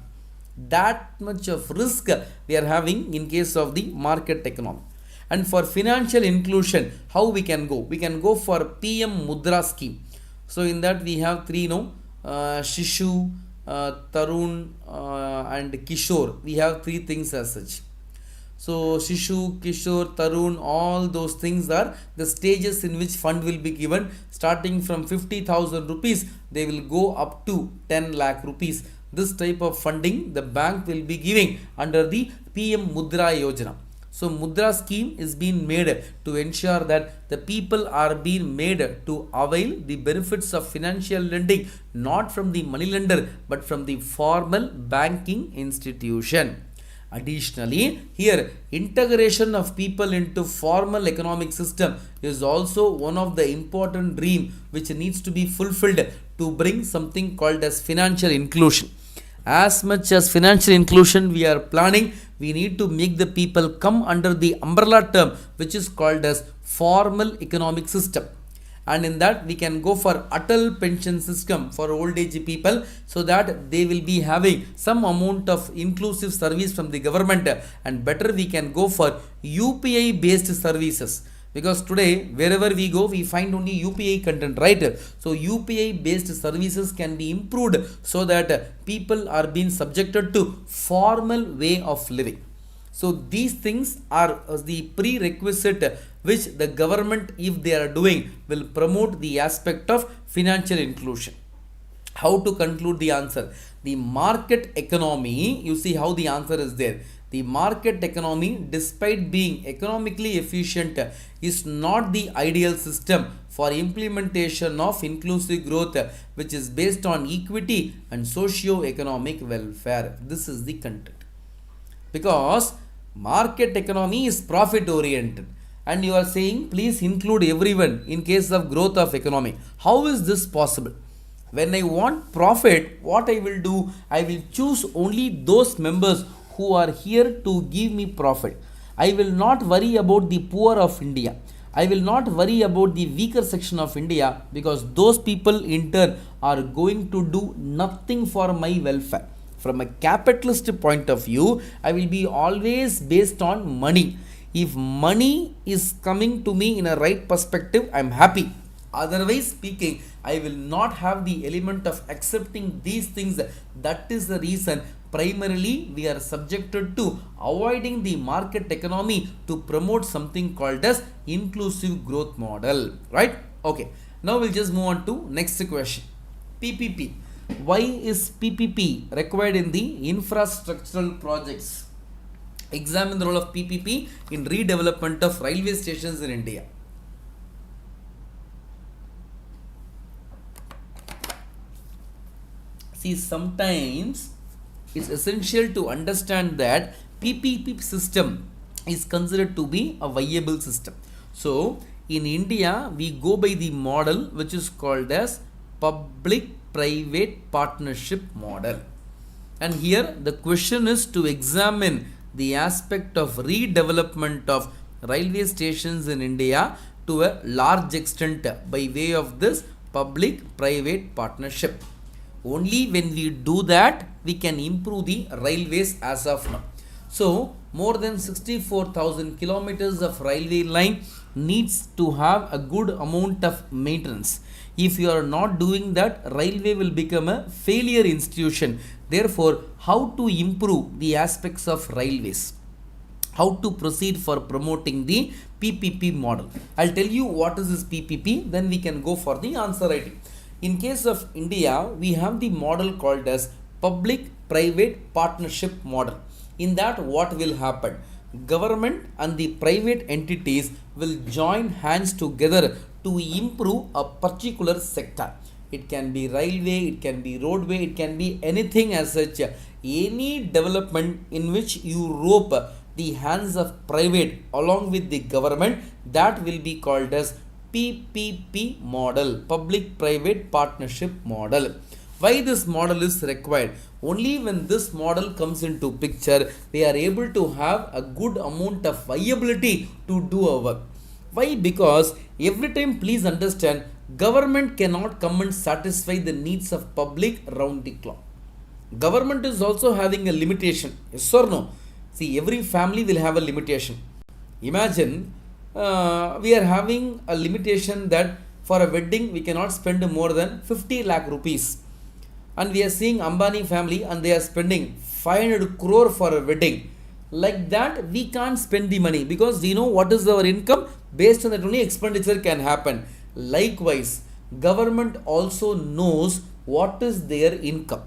That much of risk we are having in case of the market economy. And for financial inclusion, how we can go? We can go for PM Mudra scheme. So in that we have three, Shishu, Tarun, and Kishore. We have three things as such. So Shishu, Kishore, Tarun, all those things are the stages in which fund will be given. Starting from 50,000 rupees, they will go up to 10 lakh rupees. This type of funding the bank will be giving under the PM Mudra Yojana. So Mudra scheme is being made to ensure that the people are being made to avail the benefits of financial lending not from the money lender but from the formal banking institution. Additionally, here integration of people into formal economic system is also one of the important dream which needs to be fulfilled to bring something called as financial inclusion. As much as financial inclusion we are planning, we need to make the people come under the umbrella term which is called as formal economic system. And in that we can go for Atal pension system for old age people, so that they will be having some amount of inclusive service from the government, and better we can go for UPI based services. Because today wherever we go we find only UPI content, right? So UPI based services can be improved so that people are being subjected to formal way of living. So these things are the prerequisite which the government, if they are doing, will promote the aspect of financial inclusion. How to conclude the answer? The market economy, you see how the answer is there. The market economy, despite being economically efficient, is not the ideal system for implementation of inclusive growth, which is based on equity and socio-economic welfare. This is the content. Because market economy is profit oriented, and you are saying please include everyone in case of growth of economy. How is this possible? When I want profit, what I will do? I will choose only those members who are here to give me profit. I will not worry about the poor of India. I will not worry about the weaker section of India, because those people in turn are going to do nothing for my welfare. From a capitalist point of view, I will be always based on money. If money is coming to me in a right perspective, I am happy. Otherwise speaking, I will not have the element of accepting these things. That is the reason primarily we are subjected to avoiding the market economy to promote something called as inclusive growth model, right? Okay, now we'll just move on to next question. PPP. Why is PPP required in the infrastructural projects? Examine the role of PPP in redevelopment of railway stations in India. See, sometimes it's essential to understand that PPP system is considered to be a viable system. So in India, we go by the model which is called as public-private partnership model. And here the question is to examine the aspect of redevelopment of railway stations in India to a large extent by way of this public-private partnership. Only when we do that, we can improve the railways as of now. So more than 64,000 kilometers of railway line needs to have a good amount of maintenance. If you are not doing that, railway will become a failure institution. Therefore, how to improve the aspects of railways? How to proceed for promoting the PPP model? I'll tell you what is this PPP, then we can go for the answer writing. In case of India, we have the model called as public-private partnership model. In that, what will happen? Government and the private entities will join hands together to improve a particular sector. It can be railway, it can be roadway, it can be anything as such. Any development in which you rope the hands of private along with the government, that will be called as PPP model, public-private partnership model. Why this model is required? Only when this model comes into picture, we are able to have a good amount of viability to do our work. Why? Because every time, please understand, government cannot come and satisfy the needs of public round the clock. Government is also having a limitation. Yes or no? See, every family will have a limitation. Imagine we are having a limitation that for a wedding we cannot spend more than 50 lakh rupees. And we are seeing Ambani family and they are spending 500 crore for a wedding. Like that, we can't spend the money because we know what is our income. Based on that only expenditure can happen. Likewise, government also knows what is their income,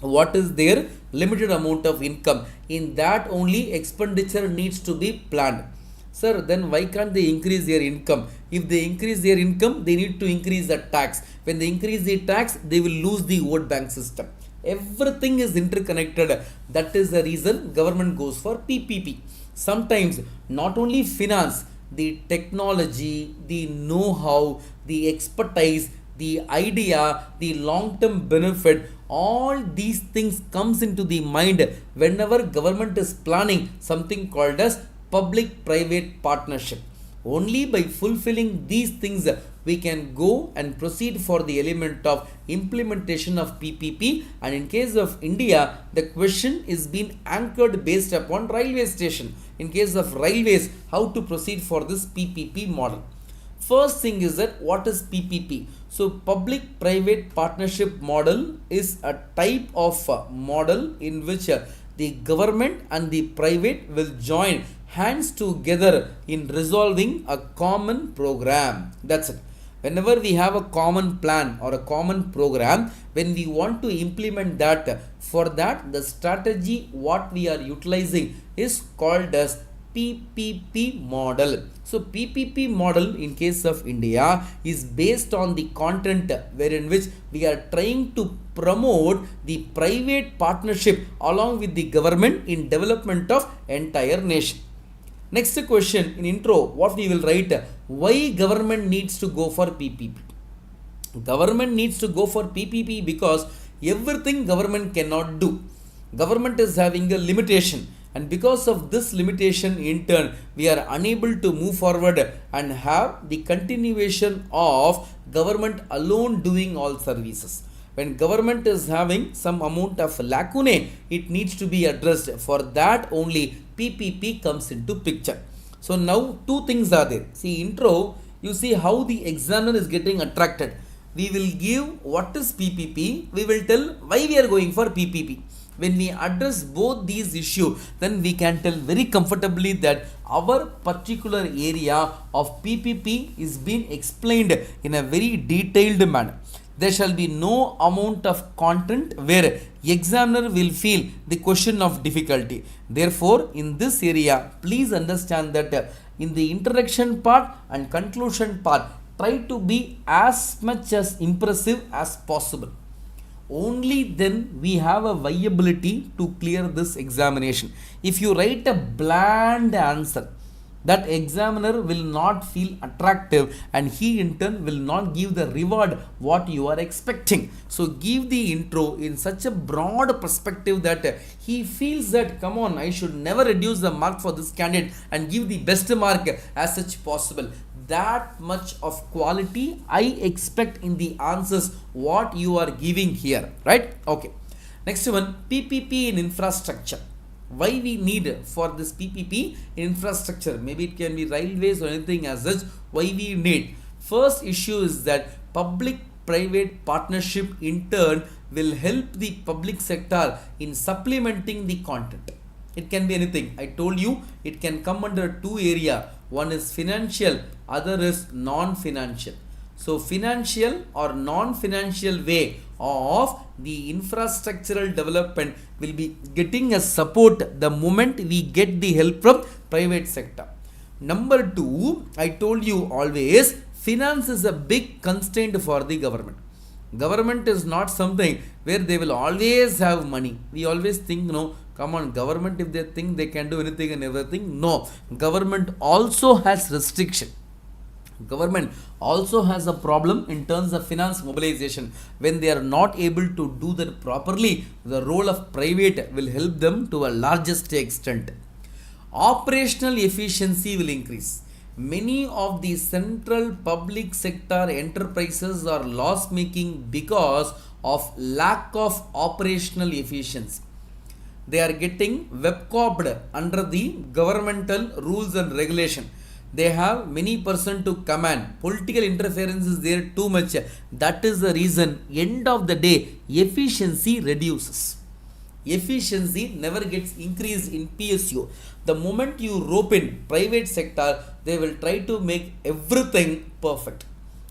what is their limited amount of income. In that only expenditure needs to be planned. Sir, then why can't they increase their income? If they increase their income, they need to increase the tax. When they increase the tax, they will lose the vote bank system. Everything is interconnected. That is the reason government goes for PPP. Sometimes not only finance, the technology, the know-how, the expertise, the idea, the long-term benefit, all these things comes into the mind whenever government is planning something called as public-private partnership. Only by fulfilling these things we can go and proceed for the element of implementation of PPP. And in case of India, the question is being anchored based upon railway station. In case of railways, how to proceed for this PPP model? First thing is that what is PPP? So public-private partnership model is a type of model in which the government and the private will join hands together in resolving a common program. That's it. Whenever we have a common plan or a common program, when we want to implement that, for that the strategy what we are utilizing is called as PPP model. So PPP model in case of India is based on the content wherein which we are trying to promote the private partnership along with the government in development of entire nation. Next question in intro, what we will write, why government needs to go for PPP? Government needs to go for PPP because everything government cannot do. Government is having a limitation, and because of this limitation in turn we are unable to move forward and have the continuation of government alone doing all services. When government is having some amount of lacunae, it needs to be addressed. For that only PPP comes into picture. So now two things are there. See, intro, you see how the examiner is getting attracted. We will give what is PPP, we will tell why we are going for PPP. When we address both these issues, then we can tell very comfortably that our particular area of PPP is being explained in a very detailed manner. There shall be no amount of content where examiner will feel the question of difficulty. Therefore, in this area, please understand that in the introduction part and conclusion part, try to be as much as impressive as possible. Only then we have a viability to clear this examination. If you write a bland answer, that examiner will not feel attractive and he in turn will not give the reward what you are expecting. So give the intro in such a broad perspective that he feels that come on, I should never reduce the mark for this candidate and give the best mark as such possible. That much of quality I expect in the answers what you are giving here, right? Okay. Next one, PPP in infrastructure. Why we need for this PPP in infrastructure? Maybe it can be railways or anything as such. Why we need? First issue is that public-private partnership in turn will help the public sector in supplementing the content. It can be anything. I told you it can come under two areas. One is financial, other is non-financial. So financial or non-financial way of the infrastructural development will be getting a support the moment we get the help from private sector. Number two, I told you always, finance is a big constraint for the government. Government is not something where they will always have money. We always think, no, come on, government, if they think they can do anything and everything, no. Government also has restriction. Government also has a problem in terms of finance mobilization. When they are not able to do that properly, the role of private will help them to a largest extent. Operational efficiency will increase. Many of the central public sector enterprises are loss making because of lack of operational efficiency. They are getting web copped under the governmental rules and regulation. They have many person to command. Political interference is there too much. That is the reason end of the day efficiency reduces. Efficiency never gets increased in PSU. The moment you rope in private sector, they will try to make everything perfect.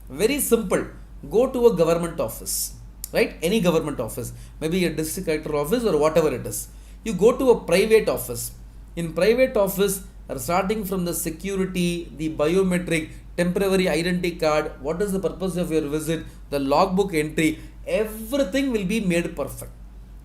Very simple. Go to a government office, right? Any government office, maybe a district collector office or whatever it is. You go to a private office. In private office, starting from the security, the biometric, temporary identity card, what is the purpose of your visit, the logbook entry, everything will be made perfect.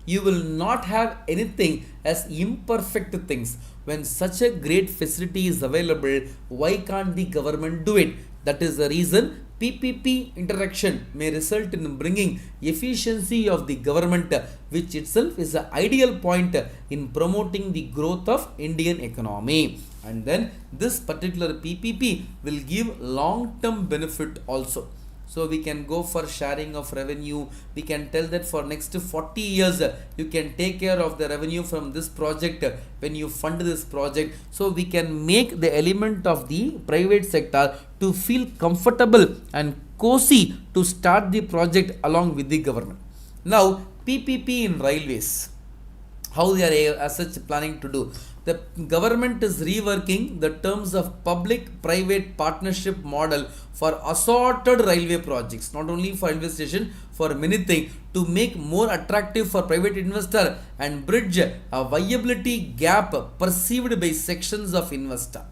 You will not have anything as imperfect things. When such a great facility is available, why can't the government do it? That is the reason PPP interaction may result in bringing efficiency of the government, which itself is an ideal point in promoting the growth of Indian economy. And then this particular PPP will give long-term benefit also. So we can go for sharing of revenue. We can tell that for next 40 years, you can take care of the revenue from this project when you fund this project. So we can make the element of the private sector to feel comfortable and cozy to start the project along with the government. Now PPP in railways, how they are as such planning to do. The government is reworking the terms of public-private partnership model for assorted railway projects, not only for railway station, for many things, to make more attractive for private investor and bridge a viability gap perceived by sections of investor.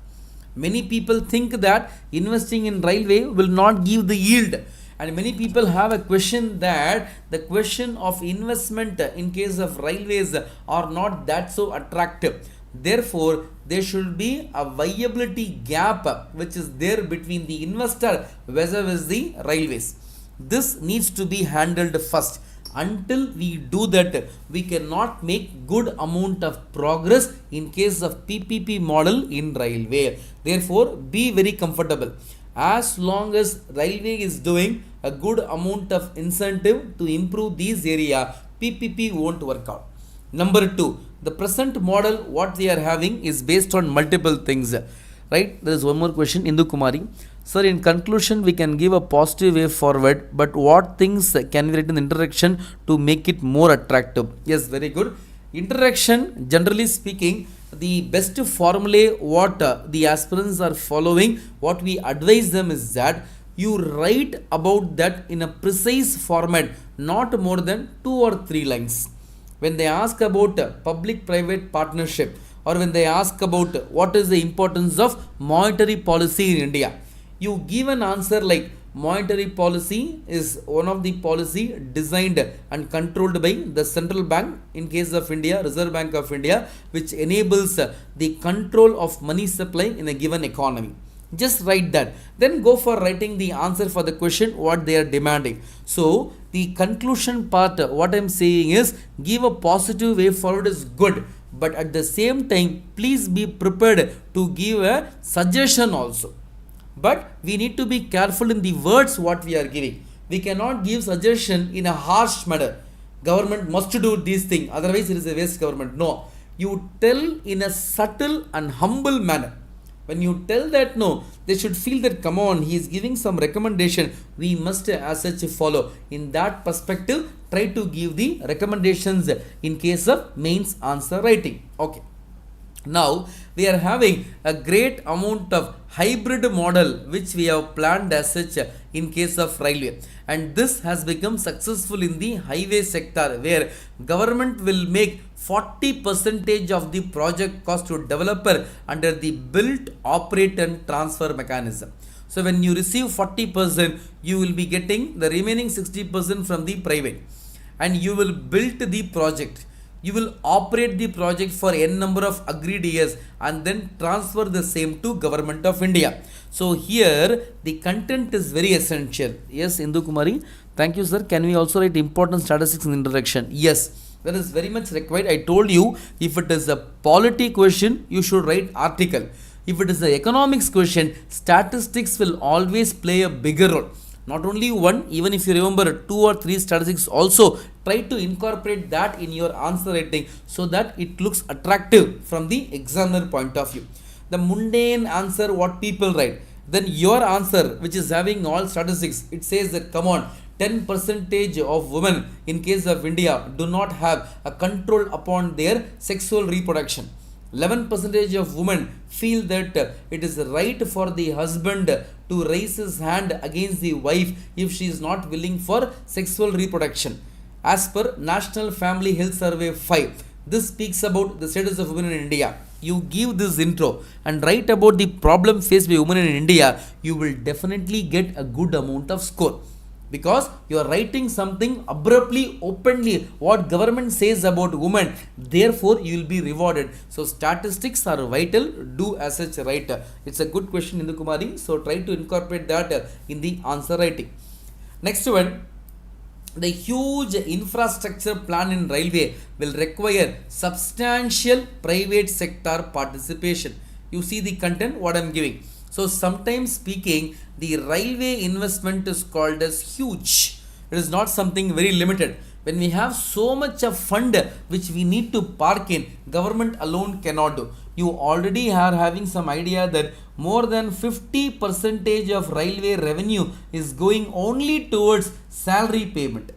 Many people think that investing in railway will not give the yield. And many people have a question that the question of investment in case of railways are not that so attractive. Therefore, there should be a viability gap which is there between the investor versus the railways. This needs to be handled first. Until we do that, we cannot make good amount of progress in case of PPP model in railway. Therefore, be very comfortable. As long as railway is doing a good amount of incentive to improve these area, PPP won't work out. Number two, the present model what we are having is based on multiple things, right? There is one more question, Indu Kumari. Sir, in conclusion, we can give a positive way forward, but what things can we write in the interaction to make it more attractive? Yes, very good. Interaction, generally speaking, the best formulae what the aspirants are following, what we advise them is that you write about that in a precise format, not more than 2 or 3 lines. When they ask about public-private partnership, or when they ask about what is the importance of monetary policy in India, you give an answer like monetary policy is one of the policy designed and controlled by the central bank, in case of India, Reserve Bank of India, which enables the control of money supply in a given economy. Just write that. Then go for writing the answer for the question what they are demanding. So the conclusion part, what I am saying is, give a positive way forward is good, but at the same time please be prepared to give a suggestion also. But we need to be careful in the words what we are giving. We cannot give suggestion in a harsh manner. Government must do these things, otherwise it is a waste government. No, you tell in a subtle and humble manner. When you tell that, no, they should feel that, come on, he is giving some recommendation, we must as such follow. In that perspective, try to give the recommendations in case of mains answer writing. Okay. Now, we are having a great amount of hybrid model which we have planned as such in case of railway. And this has become successful in the highway sector, where government will make 40% of the project cost to developer under the build, operate and transfer mechanism. So when you receive 40%, you will be getting the remaining 60% from the private, and you will build the project. You will operate the project for n number of agreed years and then transfer the same to Government of India. So here the content is very essential. Yes, Indu Kumari, thank you sir. Can we also write important statistics in introduction? Yes, that is very much required. I told you, if it is a polity question, you should write article. If it is an economics question, statistics will always play a bigger role. Not only one, even if you remember 2 or 3 statistics also, try to incorporate that in your answer writing so that it looks attractive from the examiner point of view. The mundane answer what people write, then your answer which is having all statistics, it says that come on, 10% of women in case of India do not have a control upon their sexual reproduction. 11% of women feel that it is right for the husband to raise his hand against the wife if she is not willing for sexual reproduction. As per National Family Health Survey 5, this speaks about the status of women in India. You give this intro and write about the problem faced by women in India, you will definitely get a good amount of score. Because you are writing something abruptly, openly, what government says about women, therefore you will be rewarded. So statistics are vital, do as such write. It's a good question, Indu Kumari, so try to incorporate that in the answer writing. Next one, the huge infrastructure plan in railway will require substantial private sector participation. You see the content what I am giving. So sometimes speaking, the railway investment is called as huge. It is not something very limited. When we have so much of fund which we need to park in, government alone cannot do. You already are having some idea that more than 50% of railway revenue is going only towards salary payment.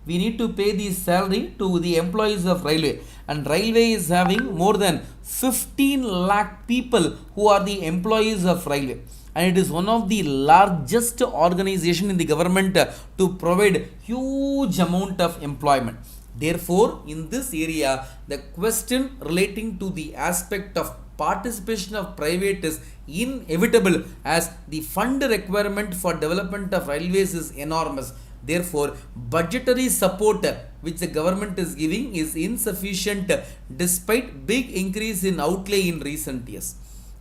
We need to pay the salary to the employees of railway, and railway is having more than 15 lakh people who are the employees of railway, and it is one of the largest organization in the government to provide huge amount of employment. Therefore, in this area, the question relating to the aspect of participation of private is inevitable, as the fund requirement for development of railways is enormous. Therefore, budgetary support which the government is giving is insufficient despite big increase in outlay in recent years.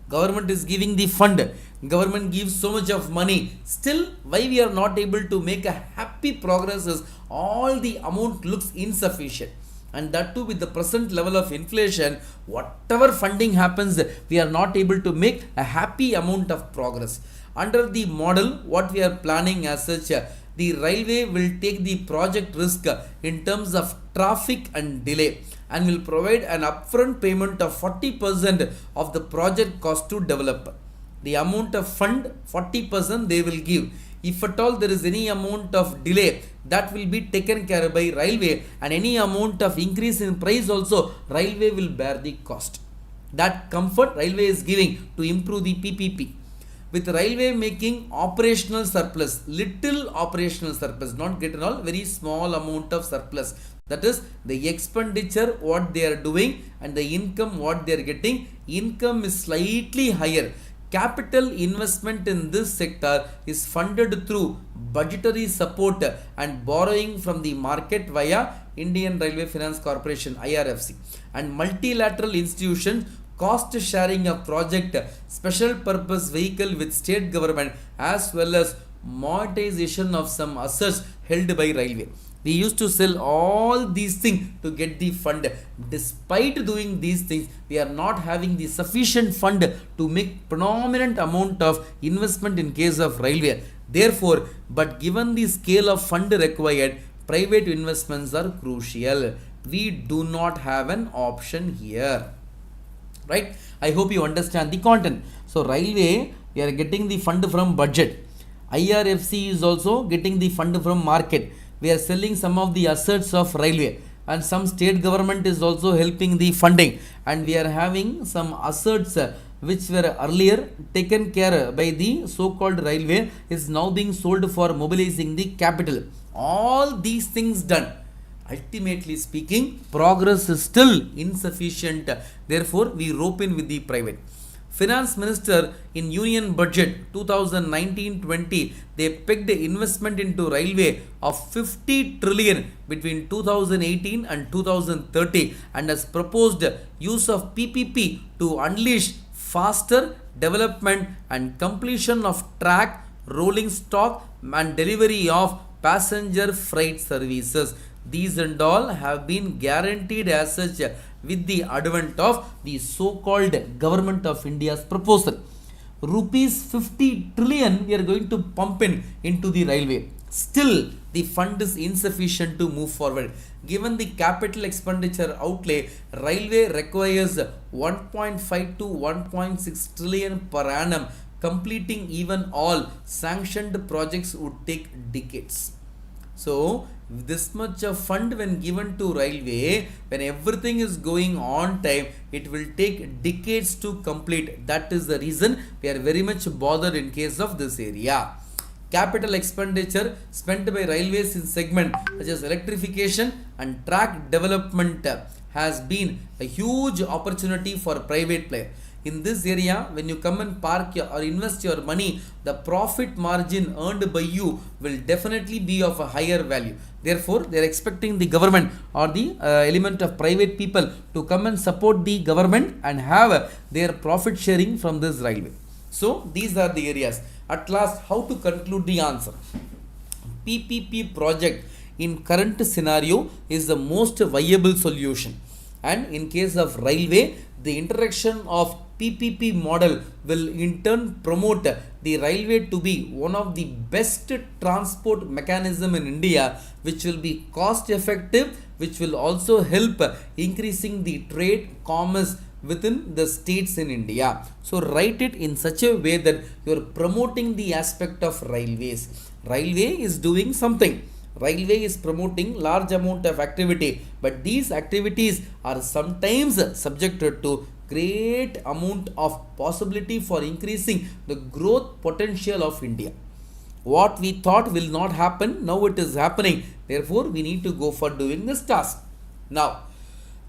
Government is giving the fund, government gives so much of money, still why we are not able to make a happy progress is all the amount looks insufficient. And that too with the present level of inflation, whatever funding happens, we are not able to make a happy amount of progress. Under the model what we are planning as such, the railway will take the project risk in terms of traffic and delay, and will provide an upfront payment of 40% of the project cost to developer. The amount of fund 40% they will give. If at all there is any amount of delay, that will be taken care by railway, and any amount of increase in price also railway will bear the cost. That comfort railway is giving to improve the PPP. With railway making operational surplus, little operational surplus, not get all, very small amount of surplus. That is the expenditure what they are doing and the income what they are getting. Income is slightly higher. Capital investment in this sector is funded through budgetary support and borrowing from the market via Indian Railway Finance Corporation (IRFC) and multilateral institutions. Cost sharing of project, special purpose vehicle with state government, as well as monetization of some assets held by railway. We used to sell all these things to get the fund. Despite doing these things, we are not having the sufficient fund to make predominant amount of investment in case of railway. Therefore, but given the scale of fund required, private investments are crucial. We do not have an option here. Right? I hope you understand the content. So railway, we are getting the fund from budget. IRFC is also getting the fund from market. We are selling some of the assets of railway, and some state government is also helping the funding, and we are having some assets which were earlier taken care by the so-called railway is now being sold for mobilizing the capital. All these things done. Ultimately speaking, progress is still insufficient. Therefore, we rope in with the private. Finance Minister in Union Budget 2019-20, they pegged investment into railway of 50 trillion between 2018 and 2030 and has proposed use of PPP to unleash faster development and completion of track, rolling stock and delivery of passenger freight services. These and all have been guaranteed as such with the advent of the so-called Government of India's proposal. Rupees 50 trillion we are going to pump into the railway. Still, the fund is insufficient to move forward. Given the capital expenditure outlay, railway requires 1.5 to 1.6 trillion per annum. Completing even all sanctioned projects would take decades. So, this much of fund when given to railway, when everything is going on time, it will take decades to complete. That is the reason we are very much bothered in case of this area. Capital expenditure spent by railways in segment such as electrification and track development has been a huge opportunity for private player. In this area, when you come and park or invest your money, the profit margin earned by you will definitely be of a higher value. Therefore, they are expecting the government or the element of private people to come and support the government and have their profit sharing from this railway. So, these are the areas. At last, how to conclude the answer? PPP project in current scenario is the most viable solution. And in case of railway, the introduction of PPP model will in turn promote the railway to be one of the best transport mechanism in India, which will be cost effective, which will also help increasing the trade commerce within the states in India. So write it in such a way that you are promoting the aspect of railways. Railway is doing something. Railway is promoting large amount of activity, but these activities are sometimes subjected to great amount of possibility for increasing the growth potential of India. What we thought will not happen, now it is happening. Therefore, we need to go for doing this task. Now,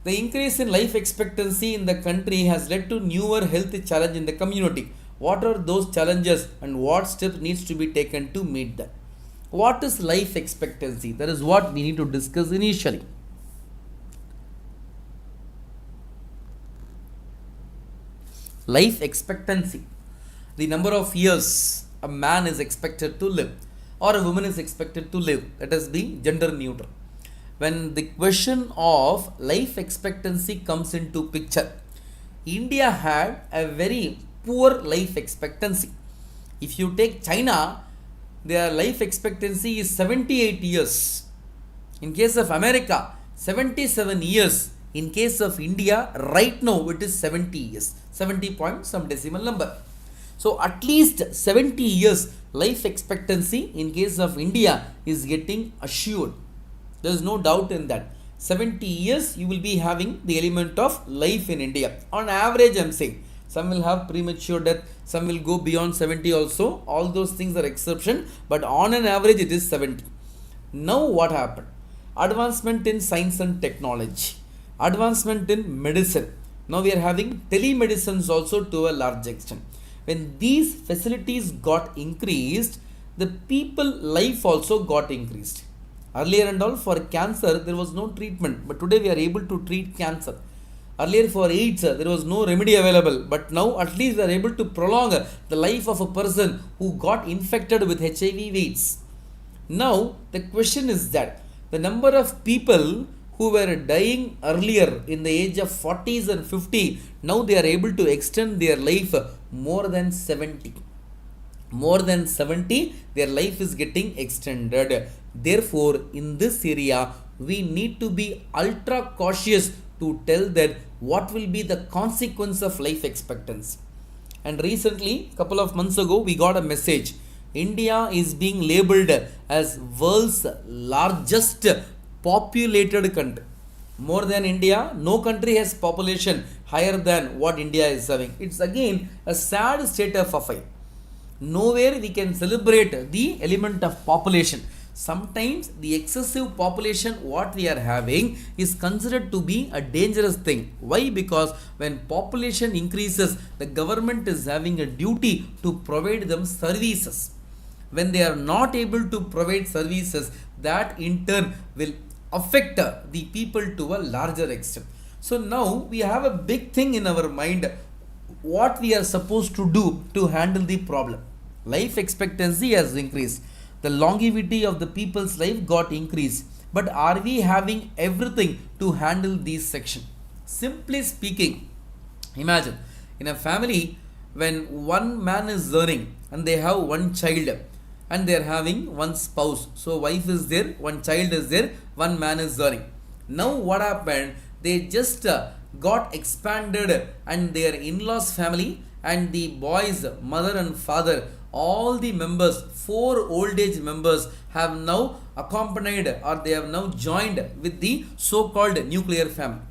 the increase in life expectancy in the country has led to newer health challenge in the community. What are those challenges and what steps needs to be taken to meet them? What is life expectancy? That is what we need to discuss initially. Life expectancy, the number of years a man is expected to live or a woman is expected to live. Let us be gender neutral. When the question of life expectancy comes into picture, India had a very poor life expectancy. If you take China, their life expectancy is 78 years. In case of America, 77 years. In case of India, right now it is 70 years. 70 point some decimal number. So at least 70 years life expectancy in case of India is getting assured. There is no doubt in that. 70 years you will be having the element of life in India. On average, I am saying. Some will have premature death, some will go beyond 70 also. All those things are exception, but on an average it is 70. Now what happened? Advancement in science and technology. Advancement in medicine. Now we are having telemedicines also to a large extent. When these facilities got increased, the people life also got increased. Earlier and all, for cancer there was no treatment, but today we are able to treat cancer. Earlier for AIDS there was no remedy available, but now at least we are able to prolong the life of a person who got infected with HIV/AIDS. Now the question is that the number of people who were dying earlier in the age of 40s and 50, now they are able to extend their life more than 70. More than 70, their life is getting extended. Therefore, in this area, we need to be ultra cautious to tell that what will be the consequence of life expectancy. And recently, couple of months ago, we got a message. India is being labeled as world's largest populated country. More than India, no country has population higher than what India is having. It's again a sad state of affairs. Nowhere we can celebrate the element of population. Sometimes the excessive population what we are having is considered to be a dangerous thing. Why? Because when population increases, the government is having a duty to provide them services. When they are not able to provide services, that in turn will affect the people to a larger extent. So now we have a big thing in our mind what we are supposed to do to handle the problem. Life expectancy has increased. The longevity of the people's life got increased. But are we having everything to handle this section? Simply speaking, imagine in a family when one man is earning and they have one child and they are having one spouse. So wife is there, one child is there, one man is earning. Now what happened? They just got expanded and their in-laws family and the boy's mother and father, all the members, 4 old age members have now accompanied or they have now joined with the so-called nuclear family.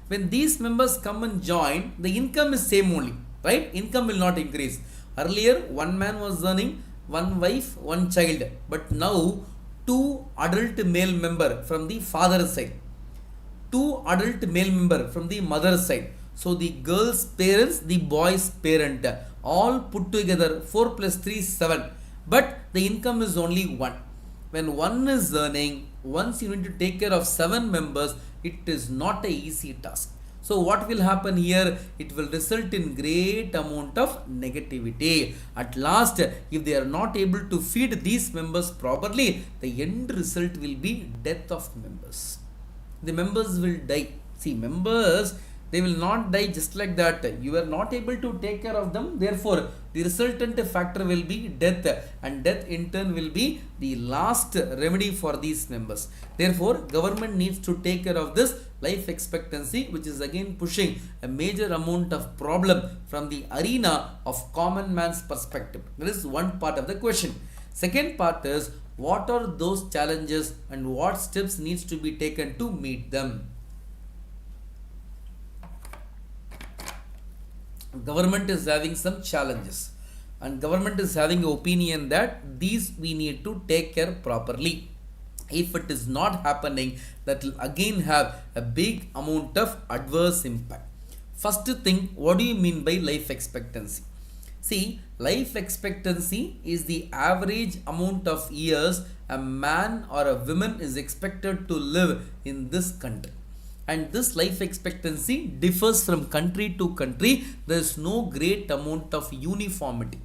When these members come and join, the income is same only, right? Income will not increase. Earlier, one man was earning, one wife, one child, but now 2 adult male member from the father's side, 2 adult male member from the mother's side. So the girl's parents, the boy's parent, all put together 4 plus 3 is 7. But the income is only 1. When one is earning, once you need to take care of 7 members, it is not a easy task. So what will happen here? It will result in great amount of negativity. At last, if they are not able to feed these members properly, the end result will be death of members. The members will die. See, members, they will not die just like that. You are not able to take care of them. Therefore, the resultant factor will be death, and death in turn will be the last remedy for these members. Therefore, government needs to take care of this life expectancy, which is again pushing a major amount of problem from the arena of common man's perspective. That is one part of the question. Second part is, what are those challenges and what steps needs to be taken to meet them? Government is having some challenges and government is having an opinion that these we need to take care properly. If it is not happening, that will again have a big amount of adverse impact. First thing, what do you mean by life expectancy? See, life expectancy is the average amount of years a man or a woman is expected to live in this country. And this life expectancy differs from country to country. There is no great amount of uniformity.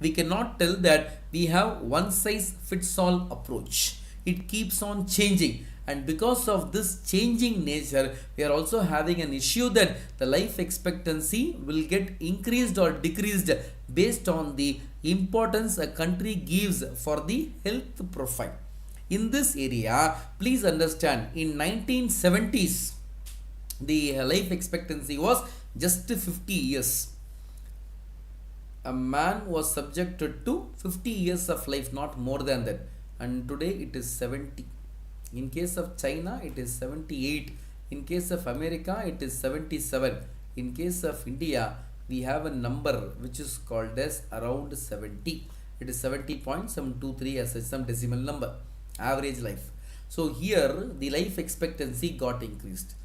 We cannot tell that we have one size fits all approach. It keeps on changing, and because of this changing nature, we are also having an issue that the life expectancy will get increased or decreased based on the importance a country gives for the health profile. In this area, please understand, in 1970s, the life expectancy was just 50 years. A man was subjected to 50 years of life, not more than that. And today it is 70. In case of China, it is 78. In case of America, it is 77. In case of India, we have a number which is called as around 70. It is 70.723 as some decimal number. Average life. So here the life expectancy got increased.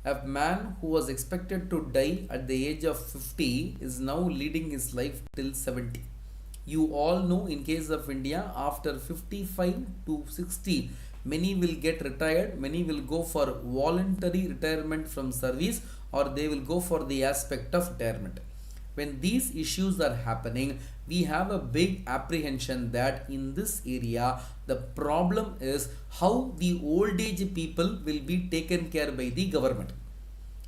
A man who was expected to die at the age of 50 is now leading his life till 70. You all know, in case of India, after 55 to 60, many will get retired, many will go for voluntary retirement from service, or they will go for the aspect of retirement. When these issues are happening, we have a big apprehension that in this area, the problem is how the old age people will be taken care by the government.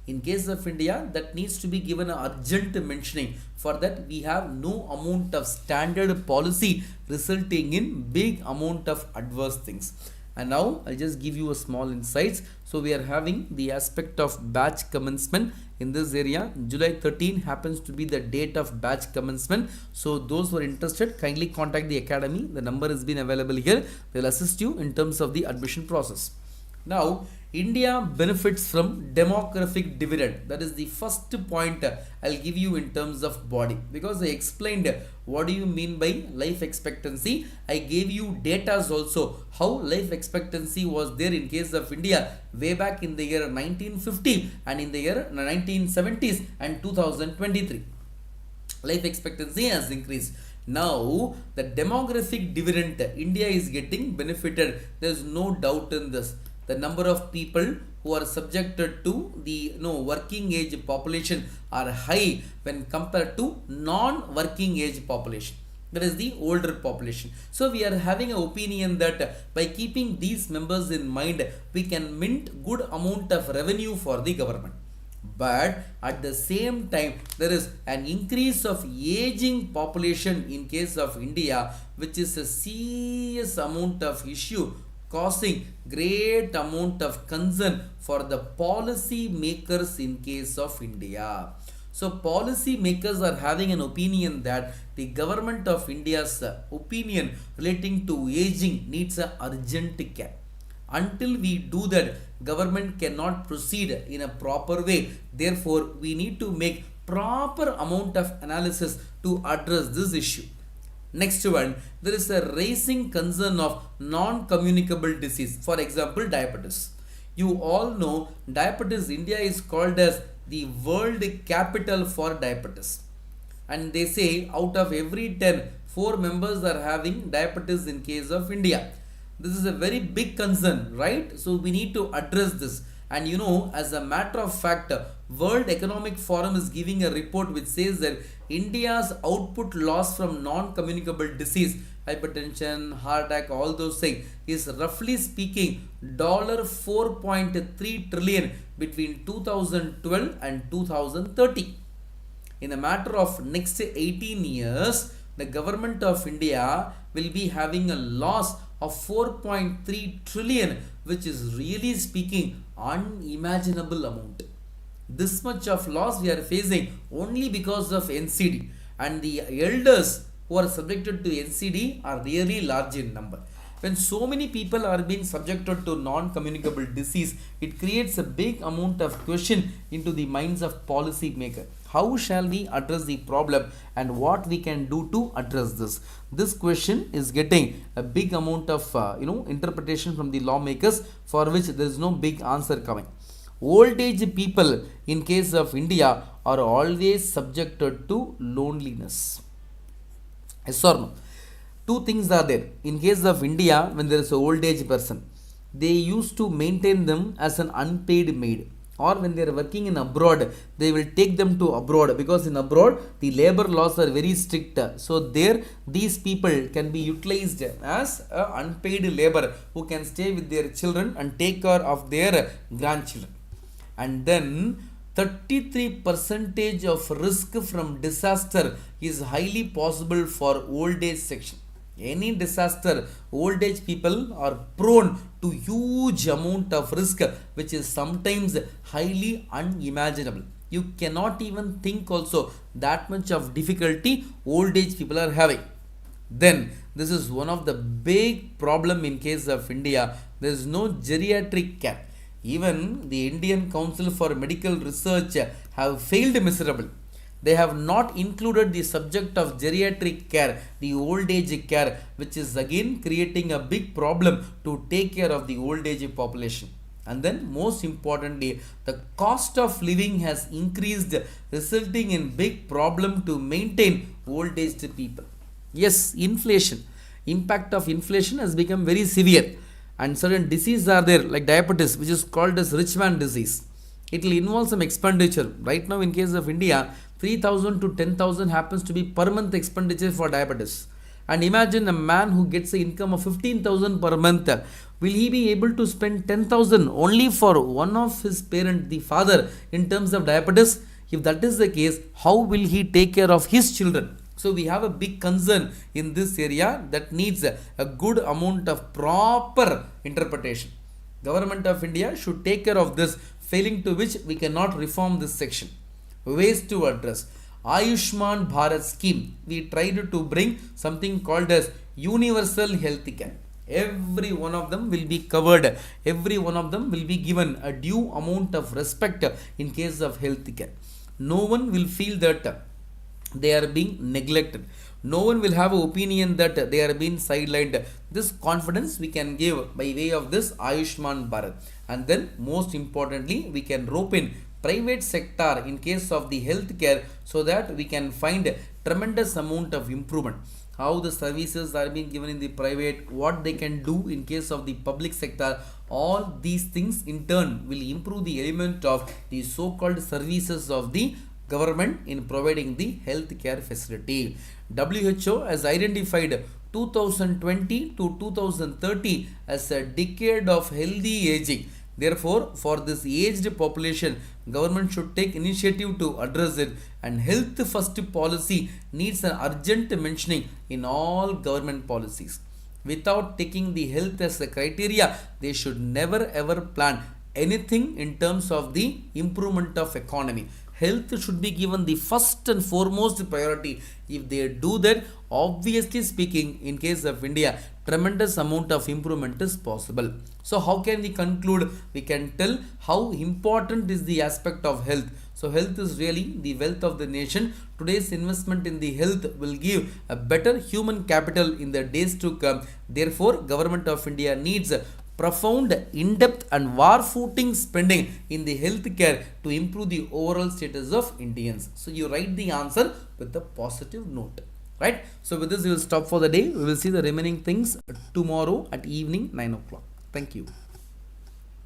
In case of India, that needs to be given an urgent mentioning. For that, we have no amount of standard policy resulting in big amount of adverse things. And now I'll just give you a small insights. So we are having the aspect of batch commencement in this area. July 13 happens to be the date of batch commencement. So those who are interested, kindly contact the academy. The number has been available here. They will assist you in terms of the admission process. Now, India benefits from demographic dividend. That is the first point I'll give you in terms of body, because I explained what do you mean by life expectancy. I gave you data also how life expectancy was there in case of India way back in the year 1950 and in the year 1970s and 2023. Life expectancy has increased. Now, the demographic dividend, India is getting benefited. There is no doubt in this. The number of people who are subjected to the working age population are high when compared to non-working age population. That is the older population. So we are having an opinion that by keeping these members in mind, we can mint good amount of revenue for the government. But at the same time, there is an increase of aging population in case of India, which is a serious amount of issue, causing great amount of concern for the policy makers in case of India. So policy makers are having an opinion that the government of India's opinion relating to aging needs a urgent care. Until we do that, government cannot proceed in a proper way. Therefore, we need to make proper amount of analysis to address this issue. Next one, there is a rising concern of non-communicable disease. For example, diabetes. You all know diabetes, India is called as the world capital for diabetes. And they say out of every 10, 4 members are having diabetes in case of India. This is a very big concern, right? So we need to address this. And as a matter of fact, World Economic Forum is giving a report which says that India's output loss from non-communicable disease, hypertension, heart attack, all those things, is roughly speaking $4.3 trillion between 2012 and 2030. In a matter of next 18 years, the government of India will be having a loss of 4.3 trillion, which is really speaking unimaginable amount. This much of loss we are facing only because of NCD, and the elders who are subjected to NCD are really large in number. When so many people are being subjected to non-communicable disease, it creates a big amount of question into the minds of policy maker. How shall we address the problem and what we can do to address this? This question is getting a big amount of interpretation from the lawmakers, for which there is no big answer coming. Old age people in case of India are always subjected to loneliness. Yes or no? Two things are there. In case of India, when there is an old age person, they used to maintain them as an unpaid maid. Or when they are working in abroad, they will take them to abroad, because in abroad the labor laws are very strict. So there these people can be utilized as unpaid labor who can stay with their children and take care of their grandchildren. And then 33% of risk from disaster is highly possible for old age section. Any disaster, old age people are prone to huge amount of risk, which is sometimes highly unimaginable. You cannot even think also that much of difficulty old age people are having. Then this is one of the big problem in case of India. There is no geriatric care. Even the Indian Council for Medical Research have failed miserably. They have not included the subject of geriatric care, the old age care, which is again creating a big problem to take care of the old age population. And then most importantly, the cost of living has increased, resulting in big problem to maintain old aged people. Yes, inflation. Impact of inflation has become very severe, and certain diseases are there like diabetes, which is called as rich man disease. It will involve some expenditure. Right now in case of India, 3,000 to 10,000 happens to be per month expenditure for diabetes. And imagine a man who gets an income of 15,000 per month. Will he be able to spend 10,000 only for one of his parent, the father, in terms of diabetes? If that is the case, how will he take care of his children? So we have a big concern in this area that needs a good amount of proper interpretation. Government of India should take care of this, failing to which we cannot reform this section. Ways to address. Ayushman Bharat scheme, we tried to bring something called as universal health care. Every one of them will be covered. Every one of them will be given a due amount of respect in case of healthcare. No one will feel that they are being neglected. No one will have an opinion that they are being sidelined. This confidence we can give by way of this Ayushman Bharat. And then most importantly, we can rope in private sector in case of the healthcare so that we can find tremendous amount of improvement. How the services are being given in the private, what they can do in case of the public sector, all these things in turn will improve the element of the so-called services of the government in providing the healthcare facility. WHO has identified 2020 to 2030 as a decade of healthy aging. Therefore, for this aged population, government should take initiative to address it, and health first policy needs an urgent mentioning in all government policies. Without taking the health as a criteria, they should never ever plan anything in terms of the improvement of economy. Health should be given the first and foremost priority. If they do that, obviously speaking, in case of India, tremendous amount of improvement is possible. So how can we conclude? We can tell how important is the aspect of health. So health is really the wealth of the nation. Today's investment in the health will give a better human capital in the days to come. Therefore, Government of India needs profound, in-depth and war-footing spending in the healthcare to improve the overall status of Indians. So you write the answer with a positive note. Right? So with this we will stop for the day. We will see the remaining things tomorrow at evening 9 o'clock. Thank you.